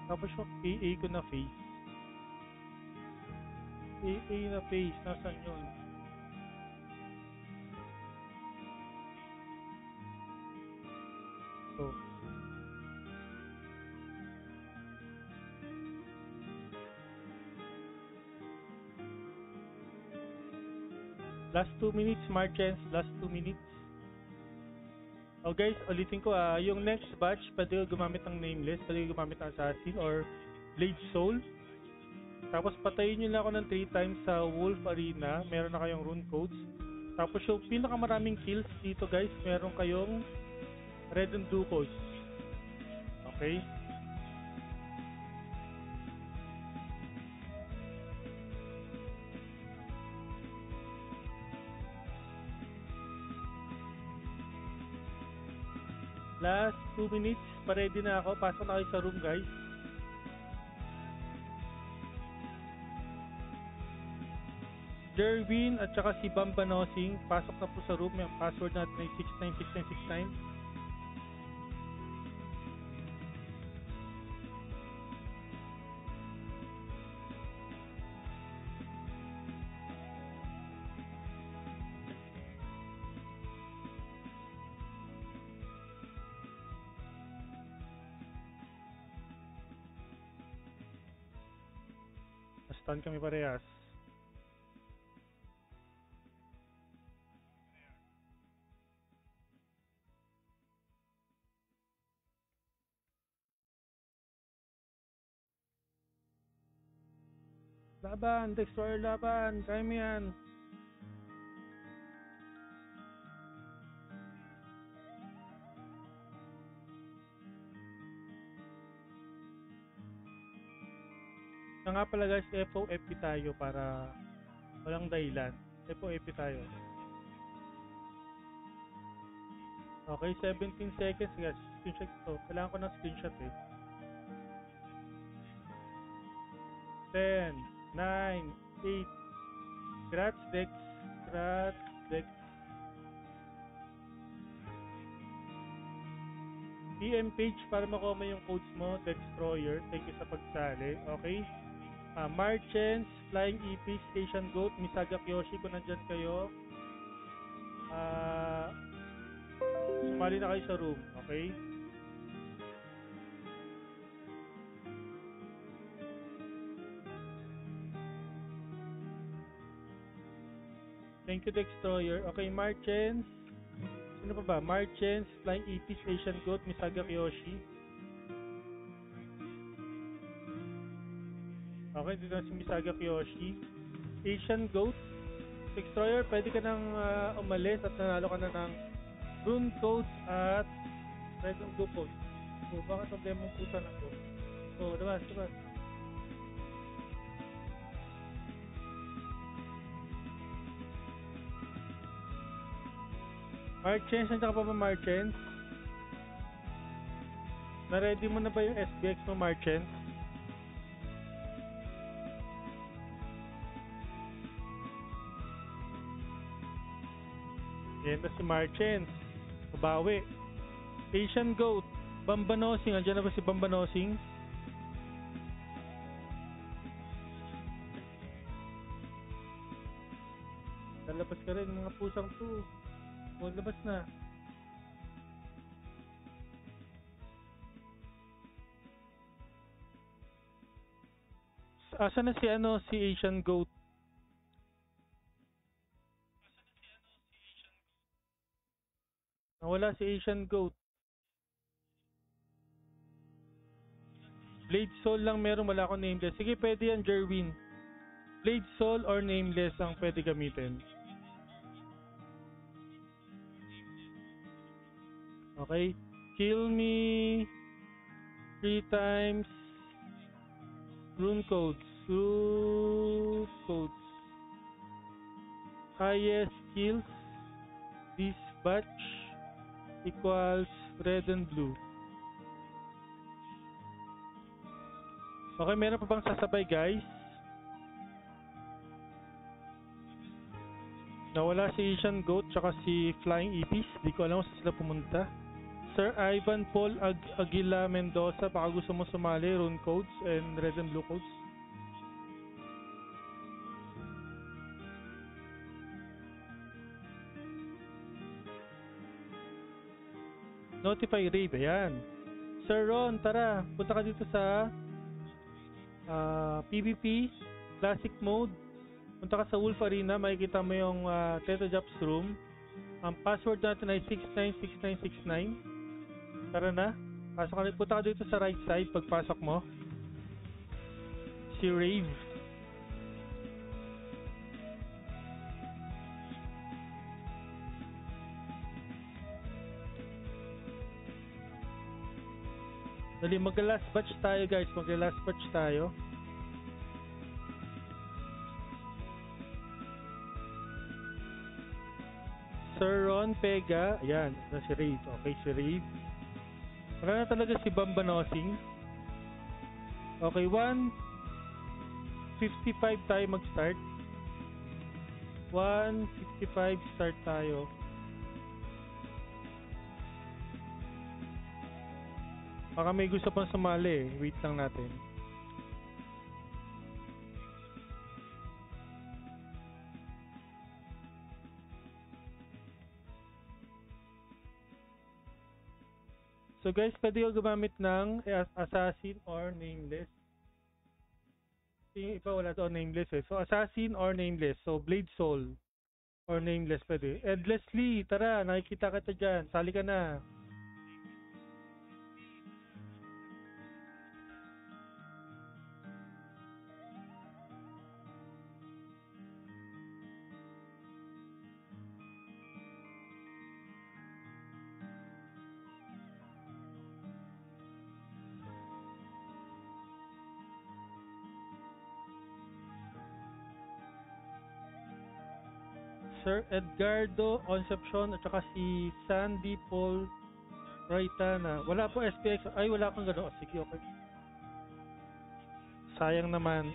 Tapos yung AA ko na face. AA na face, nasaan yun? So, last 2 minutes, Marchens. Last 2 minutes. Oh guys, ulitin ko yung next batch, pwede ko gumamit ng nameless, pwede ko gumamit ng assassin or blade soul. Tapos patayin nyo lang ako ng 3 times sa Wolf Arena. Meron na kayong rune codes. Tapos yung pinakamaraming kills dito guys, meron kayong red and blue codes. Okay? Last 2 minutes, pa-ready na ako. Pasok na kayo sa room guys. Jerwin at saka si Bambanosing, pasok na po sa room. Yung password natin ay 696969. Stun kami parehas. Laban, Destroyer laban, kaya mo yan. Na nga pala guys, FOFP tayo para walang dahilan. FOFP tayo. Okay, 17 seconds guys. Screenshot to. Kailangan ko ng screenshot eh. 10, 9, 8. Grats Dex. Grats Dex. PM page para makuha mo yung codes mo. Destroyer. Thank you sa pagsali. Okay. Marchens, Flying EP, Station Goat, Misaga Kyoshi, kung nandyan kayo, sumali na kayo sa room, okay? Thank you, Destroyer. Okay, Marchens, sino pa ba? Marchens, Flying EP, Station Goat, Misaga Kyoshi. Okay, dito na si Misaga Kyoshi. Asian Goat. Destroyer, pwede ka nang umalis at nanalo ka na ng rune codes at red and blue codes. So, bakit problema mong pusa na to? So, labas. Marchens, nandiyan ka pa ba Marchens? Na-ready mo na ba yung SBX mo Marchens? Yan na si Marchens. Mabawi. Asian Goat. Bambanosing. Andiyan na ba si Bambanosing? Lalabas ka rin mga pusang to. O, labas na. Asa na si Asian Goat? Wala si Asian Goat. Blade Soul lang meron, wala akong nameless. Sige, pwede yan, Jerwin. Blade Soul or nameless ang pwede gamitin. Okay. Kill me 3 times. Rune codes. Highest kills this batch equals red and blue. Okay, meron pa bang sasabay guys? Nawala si Asian Goat tsaka si Flying Epis. Di ko alam kung saan sila pumunta. Sir Ivan Paul Aguila Mendoza, baka gusto mo sumali, rune codes and red and blue codes. Notify Rave, ayan. Sir Ron, tara, punta ka dito sa PvP Classic Mode. Punta ka sa Wolf Arena, makikita mo yung Teto Jobs room. Ang password natin ay 696969. Tara na. Pasok ka, punta ka dito sa right side pagpasok mo. Si Rave. Dali, mag-last batch tayo guys. Mag-last batch tayo. Sir Ron Pega. Ayan, na si Rave. Okay, si Rave. Wala na talaga si Bambanosing. Okay, 1:55 tayo mag-start. 1:55 start tayo. Baka may gusto pang sumali eh. Wait lang natin. So guys, pwede ko gumamit ng assassin or nameless. Yung iba wala to nameless eh. So assassin or nameless. So blade soul or nameless pwede. Endlessly, tara, nakikita kita dyan. Sali ka na. Sir Edgardo Concepcion at saka si Sandy Paul Raitana. Wala po SPX. Ay, wala kang gano'n. Sige, okay. Sayang naman.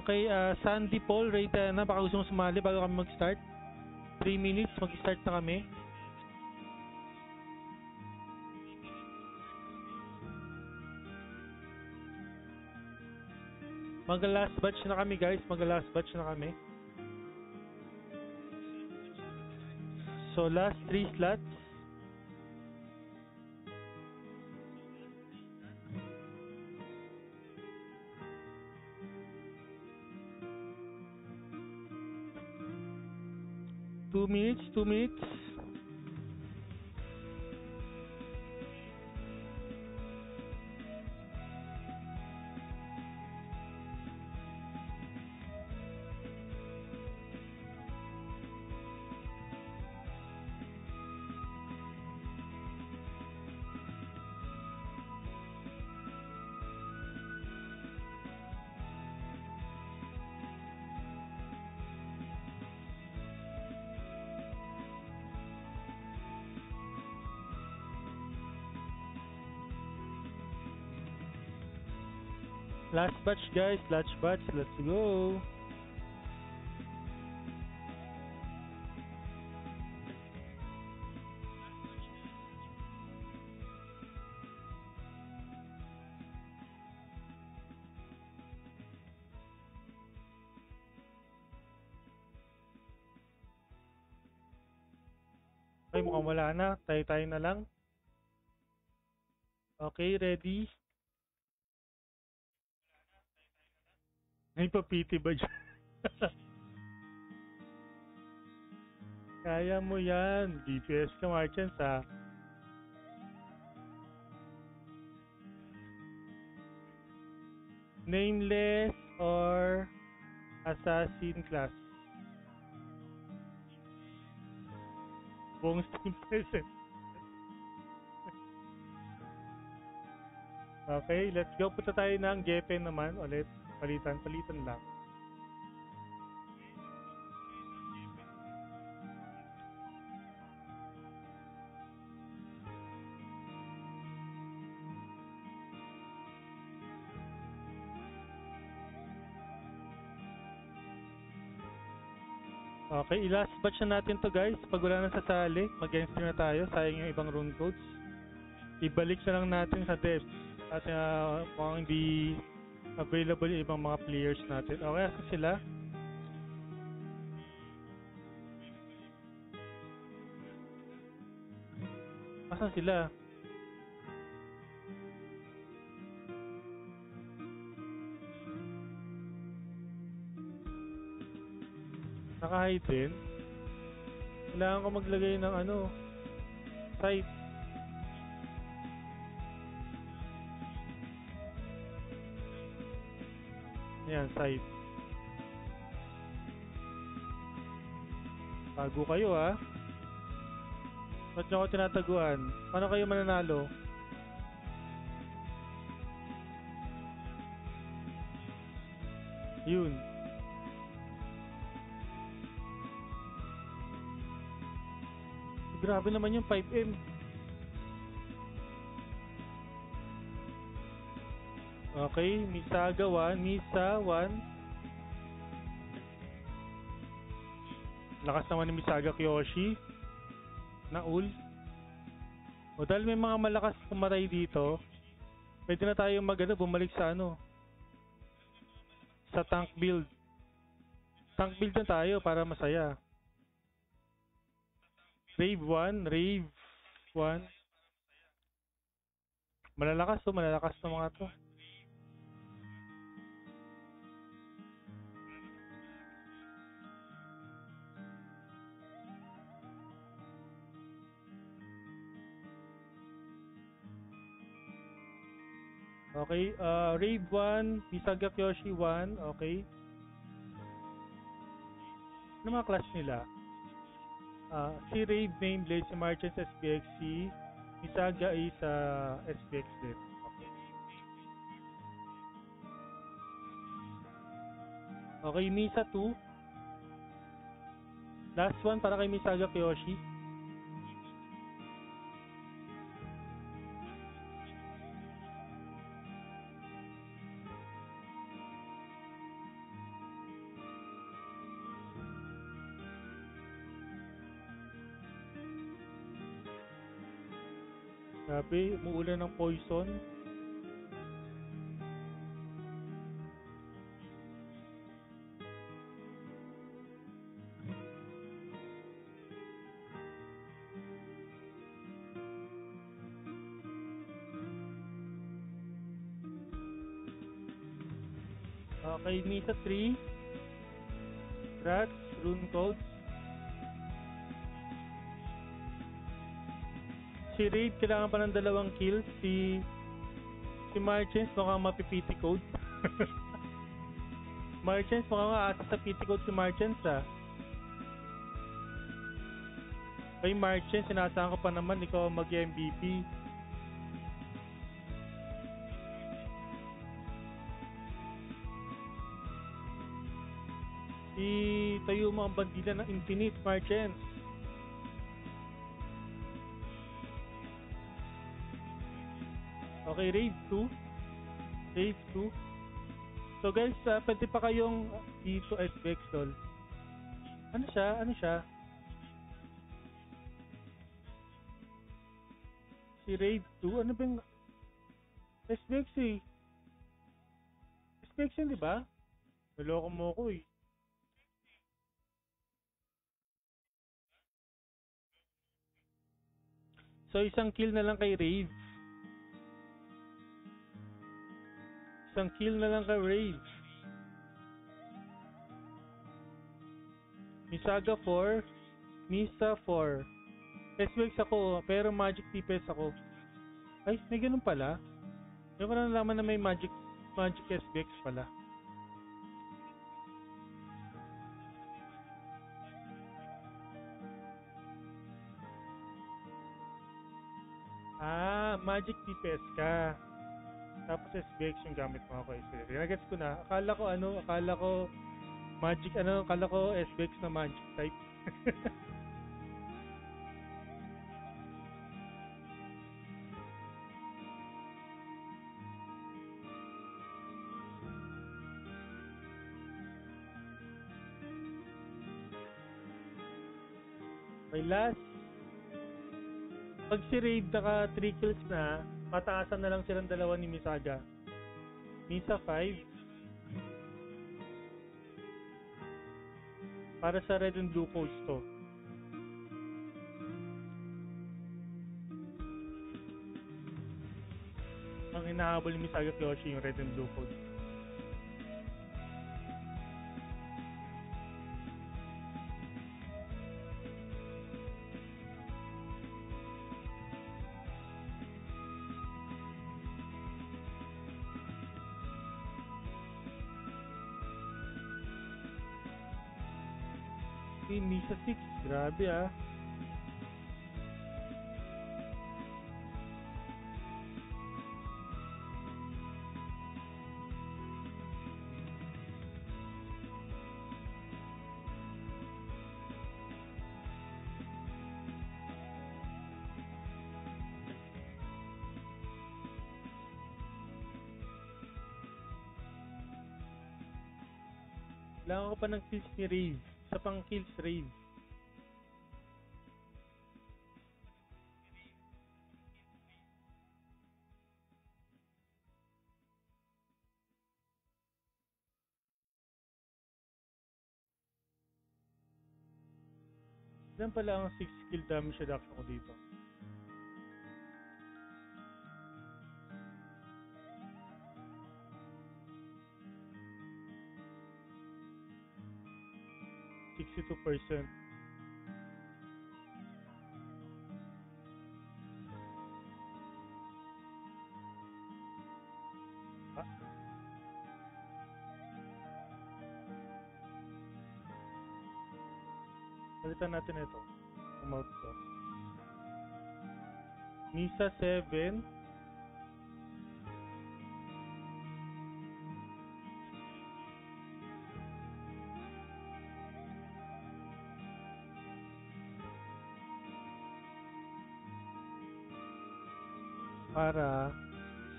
Okay, Sandy Paul Raitana. Baka gusto mong sumali bago kami mag-start. 3 minutes, mag-start na kami. Mag-last batch na kami guys. Mag-last batch na kami. So last 3 slots. Two minutes. Last batch guys, last batch, let's go. Ay, mukhang wala na. Tayo na lang. Okay, ready? May papiti ba dyan? Kaya mo yan. DPS ka, Marchance, ha? Nameless or assassin class? Buong Steam present. Okay, let's go. Punta tayo ng Gepe naman ulit. Palitan lang. Okay, last batch na natin to guys. Pag wala na sasali, mag-entry na tayo. Sayang yung ibang rune codes. Ibalik na lang natin sa devs. At mukhang hindi available yung ibang mga players natin. Okay, asa sila? Asan sila? Naka-hide din? Kailangan ko maglagay ng site. Ayan, site. Bago kayo ha. Ba't niyo ako tinataguan? Paano kayo mananalo? Yun. Grabe naman yung 5M. Okay, Misaga 1, Misa 1. Lakas naman ni Misaga Kyoshi. Naul. O dahil may mga malakas pumatay dito, pwede na tayo bumalik sa sa tank build. Tank build na tayo para masaya. Rave 1, Rave 1. Malalakas to mga to. Okay, Rave 1, Misaga Kyoshi 1, okay. Ano mga class nila? Si Rave nameless, si Marchens SPX, si Misaga is SPX din. Okay. Okay, Misa 2. Last one para kay Misaga Kyoshi. Grabe, umuulan ng poison. Okay, Misa 3. Rats, Rune Codes. Si Raid kailangan pa ng 2 kills. Si Marchens mukhang mapipiti code. Marchens mukhang aasa sa PT code si Marchens Kay Marchens, sinasahan ko pa naman ikaw mag-MVP. Tayo mo ang bandila ng Infinite, Marchens. Okay, Rave 2. Rave 2. So guys, pwede pa kayong dito SBX tol. Ano siya? Si Rave 2, ano ba yung SBX SBX yun, di ba? Naloko mo ko So isang kill na lang kay Rave. Isang kill na lang kay Rave. Misaga 4, Misa 4. SBX ako, pero Magic TPS ako. Ay, may ganun pala. Hindi ko na nalaman na may Magic SBX pala. Magic TPS ka. Tapos SBX yung gamit mo. Okay, sige. Nagets ko na. Akala ko Magic, akala ko SBX na Magic type. Okay, last. Pag si Raid naka 3 kills na, pataasan na lang silang dalawa ni Misaga. Misa 5. Para sa red and blue codes to. Ang hinahabol ni Misaga Kyoshi yung red and blue codes. Misa 6, grabe Kailangan ko pa ng kills ni Rave. Isa pang kills, Rave. Ilan pala ang 6 skill damage reduction ko dito? %. Ah. Palitan natin ito. Amount to. Misa 7. Para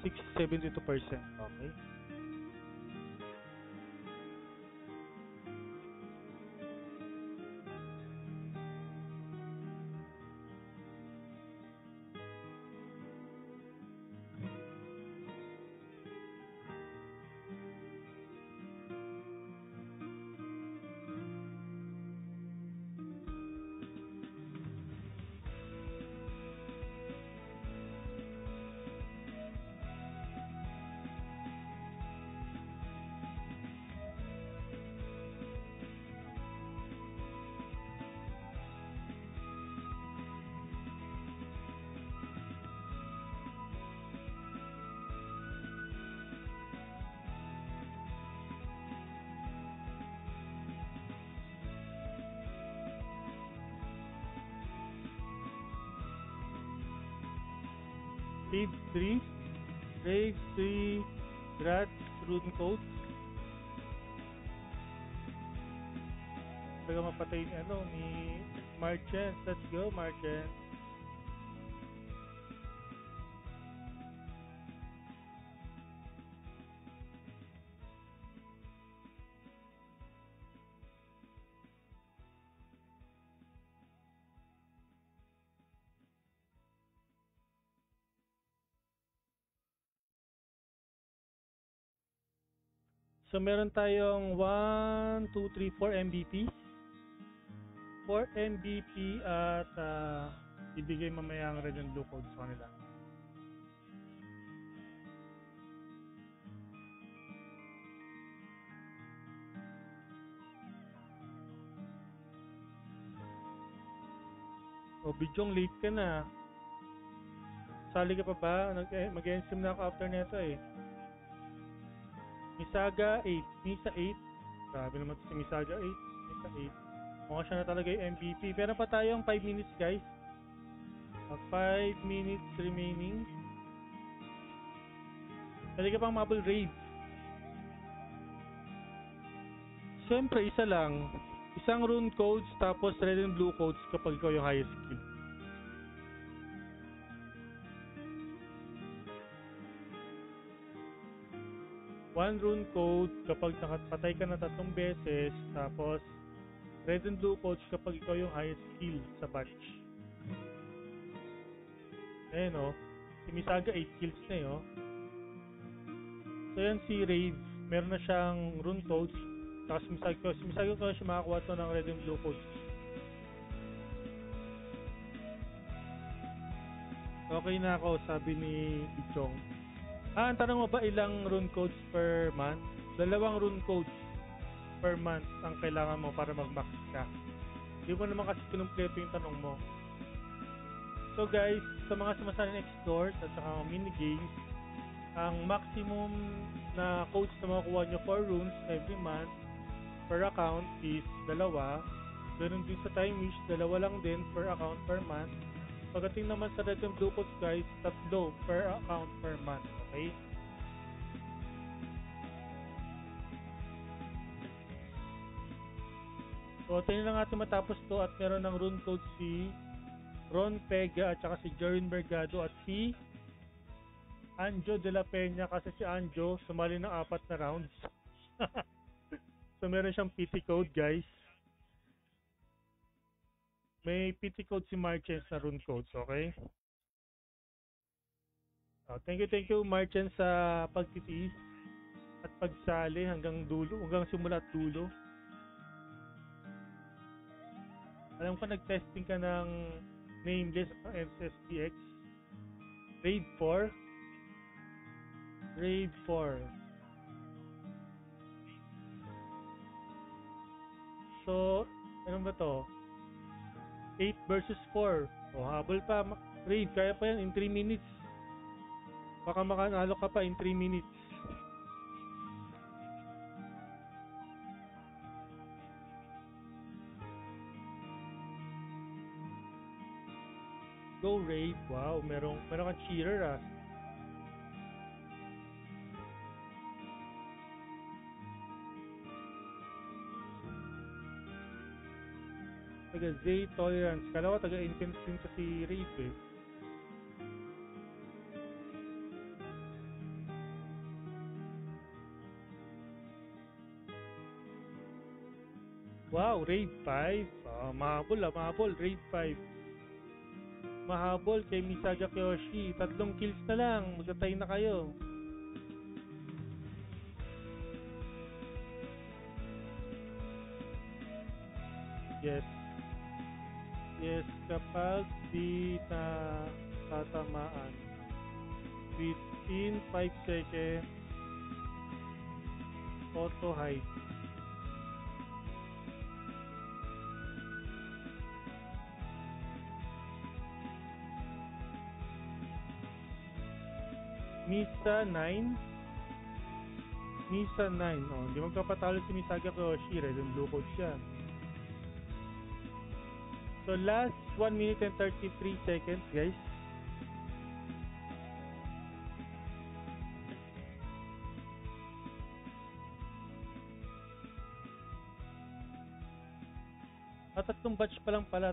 72%. Okay. Rave 3. Rave 3. Grats. Rune Code. Taga mapatay ni ni Marchens. Let's go, Marchens. So meron tayong 1, 2, 3, 4 MVP. 4 MVP at ibigay mamaya ang red and blue code sa kanila. O bidyong late ka na. Sali ka pa ba? Mag-ensim na ako after nito eh. Misaga 8. Misa 8. Grabe naman si Misaga 8. Misa 8. Mukha siya na talaga yung MVP. Pero pa tayong 5 minutes guys. 5 minutes remaining. Pwede ka pang mabul raid. Siyempre isa lang. Isang rune codes tapos red and blue codes kapag ikaw yung highest skill. One rune code kapag nakapatay ka na 3 beses, tapos red and blue codes kapag ikaw yung highest skill sa batch. Ayan o, si Misaga 8 kills na yun. So yan si Rave, meron na siyang rune codes, tapos si Misaga ko siya makakuha to ng red and blue codes. Okay na ako, sabi ni Bichong. Ang tanong mo ba ilang rune codes per month? 2 rune codes per month ang kailangan mo para mag-max ka. Hindi mo naman kasi kinumpleto yung tanong mo. So guys, sa mga sumasali ng X-Doors at saka minigames, ang maximum na codes na makukuha nyo for runes every month per account is 2. Ganun din sa Time Wish, 2 lang din per account per month. Pagdating naman sa red and blue codes guys, 3 per account per month. Okay? So, tingnan lang natin matapos to at meron ng rune code si Ron Pega at saka si Jorin Bergado at si Anjo de la Peña kasi si Anjo sumali ng 4 na rounds. So meron siyang PT code, guys. May PT code si Marchens na rune codes, okay? Thank you Marchens sa pagtitiis at pagsali hanggang dulo, hanggang simula at dulo. Alam ko nag-testing ka ng nameless at SSPX. Raid 4. Raid 4. So, ano ba to? 8 versus 4. O, habol pa. Raid, kaya pa yan in 3 minutes. Baka makanalo ka pa in 3 minutes. Go Raid. Wow, meron kang cheater ah. Taga Z Tolerance. Kala ko taga Intense din si Raid eh. Wow, Raid 5. Mahabol. Raid 5. Mahabol kay Misaga Kyoshi. 3 kills na lang. Magtatay na kayo. Yes. Yes, kapag di na tatamaan within 5 seconds, auto hide. Misa 9. Misa 9. Oh, hindi magpapatalo si Misaga Kyoshi. Red and blue code siya. So last 1 minute and 33 seconds, guys. Tatlong batch pa lang pala.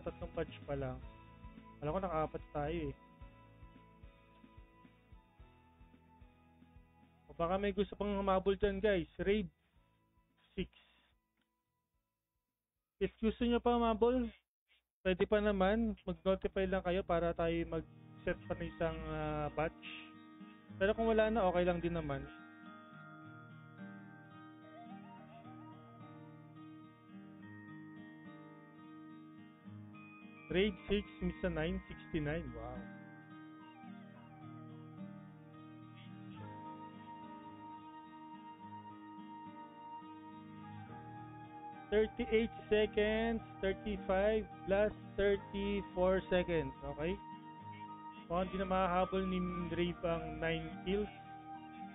Alam ko nakaapat tayo eh. O baka may gusto pang humabol dyan, guys. Raid 6. If gusto nyo pa humabol, pwede pa naman, mag-notify lang kayo para tayo mag-set pa ng isang batch. Pero kung wala na, okay lang din naman. Raid 6, Misa 9, 69. Wow. $38 seconds, 35 plus 34 seconds, okay? Kung hindi na makahabol ni Raid ang 9 kills,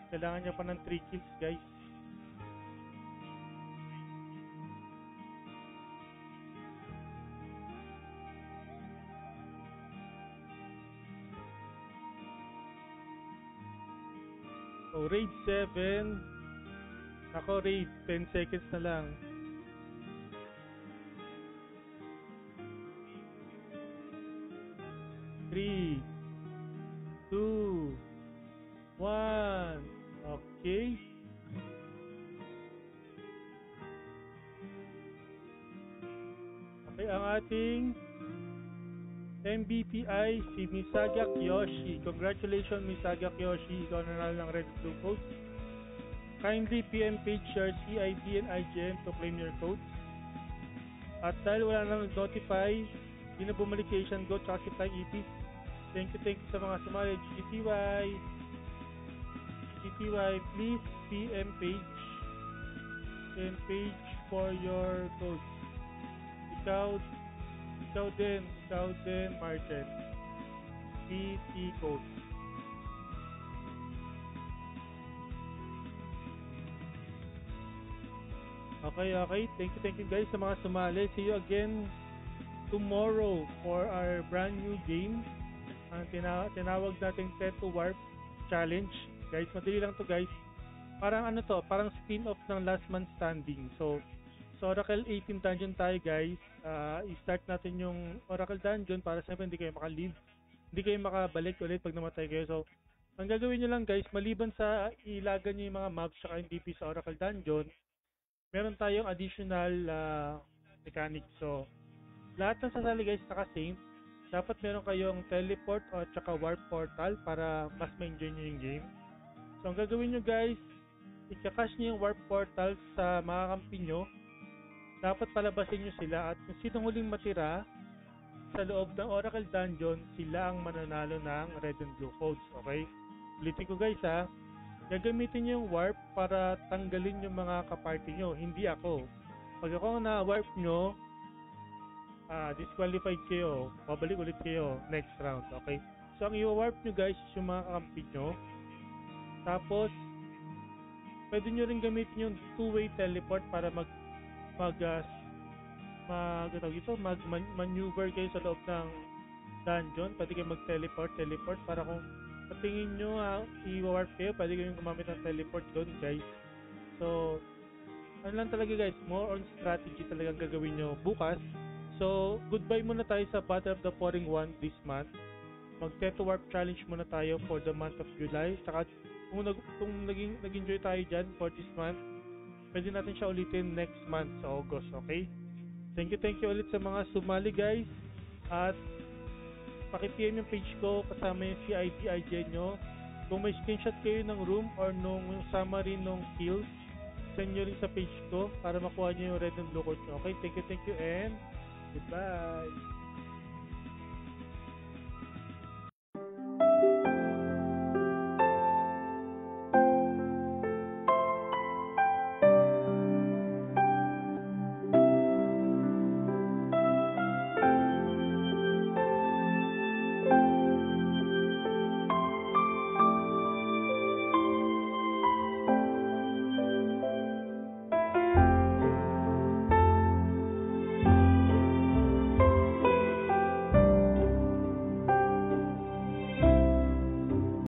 kailangan niya pa ng 3 kills, guys. So, Raid 7. Ako, Raid, 10 seconds na lang. Three, 2, 1. Okay. Okay, ang ating MVP ay si Misaga Kyoshi. Congratulations, Misaga Kyoshi. Ikaw na ng Red Blue Codes. Kindly PM page your CID and IGN to claim your codes. At dahil wala nang notify, hindi na bumalik si Asian Go tsaka si Flying EPs. Thank you sa mga sumali. GTY, please PM page for your codes. Ikaw din, Martin. PT code. Okay. Thank you guys sa mga sumali. See you again tomorrow for our brand new game. Ang tinawag natin Teto Warp Challenge. Guys, madali lang to, guys. Parang parang spin-off ng Last Man Standing. So, sa Oracle 18 Dungeon tayo, guys. I-start natin yung Oracle Dungeon para sa hindi kayo maka-leave. Hindi kayo makabalik ulit pag namatay kayo. So, ang gagawin nyo lang, guys, maliban sa ilagan nyo yung mga mobs at NDP sa Oracle Dungeon, meron tayong additional mechanics. So, lahat ng sasali guys naka-same. Dapat meron kayong teleport o tsaka warp portal para mas ma-enjoy nyo yung game. So, ang gagawin nyo guys, ika-cash nyo yung warp portal sa mga kampi nyo. Dapat palabasin nyo sila at kung sinong huling matira sa loob ng Oracle Dungeon, sila ang mananalo ng red and blue codes. Okay? Ulitin ko guys ha. Gagamitin nyo yung warp para tanggalin yung mga kaparty nyo, hindi ako. Pag ako na-warp nyo, disqualified kayo, babalik ulit kayo next round, okay? So, ang i-warp nyo guys is yung mga kampi nyo. Tapos, pwede nyo rin gamitin yung two-way teleport para maneuver kayo sa loob ng dungeon. Pwede kayo mag-teleport para kung patingin nyo i-warp kayo, pwede kayong gumamit ng teleport doon guys. So, ano lang talaga guys, more on strategy talagang gagawin nyo bukas. So, goodbye muna tayo sa Battle of the Pouring One this month. Mag-Teto Warp Challenge muna tayo for the month of July. Saka, kung nag-enjoy tayo dyan for this month, pwede natin siya ulitin next month sa August, okay? Thank you ulit sa mga sumali guys. At, paki-PM yung page ko kasama yung CID ID nyo. Kung may screenshot kayo ng room or nung summary ng kills, send nyo rin sa page ko para makuha nyo yung red and blue code nyo. Okay, thank you and goodbye.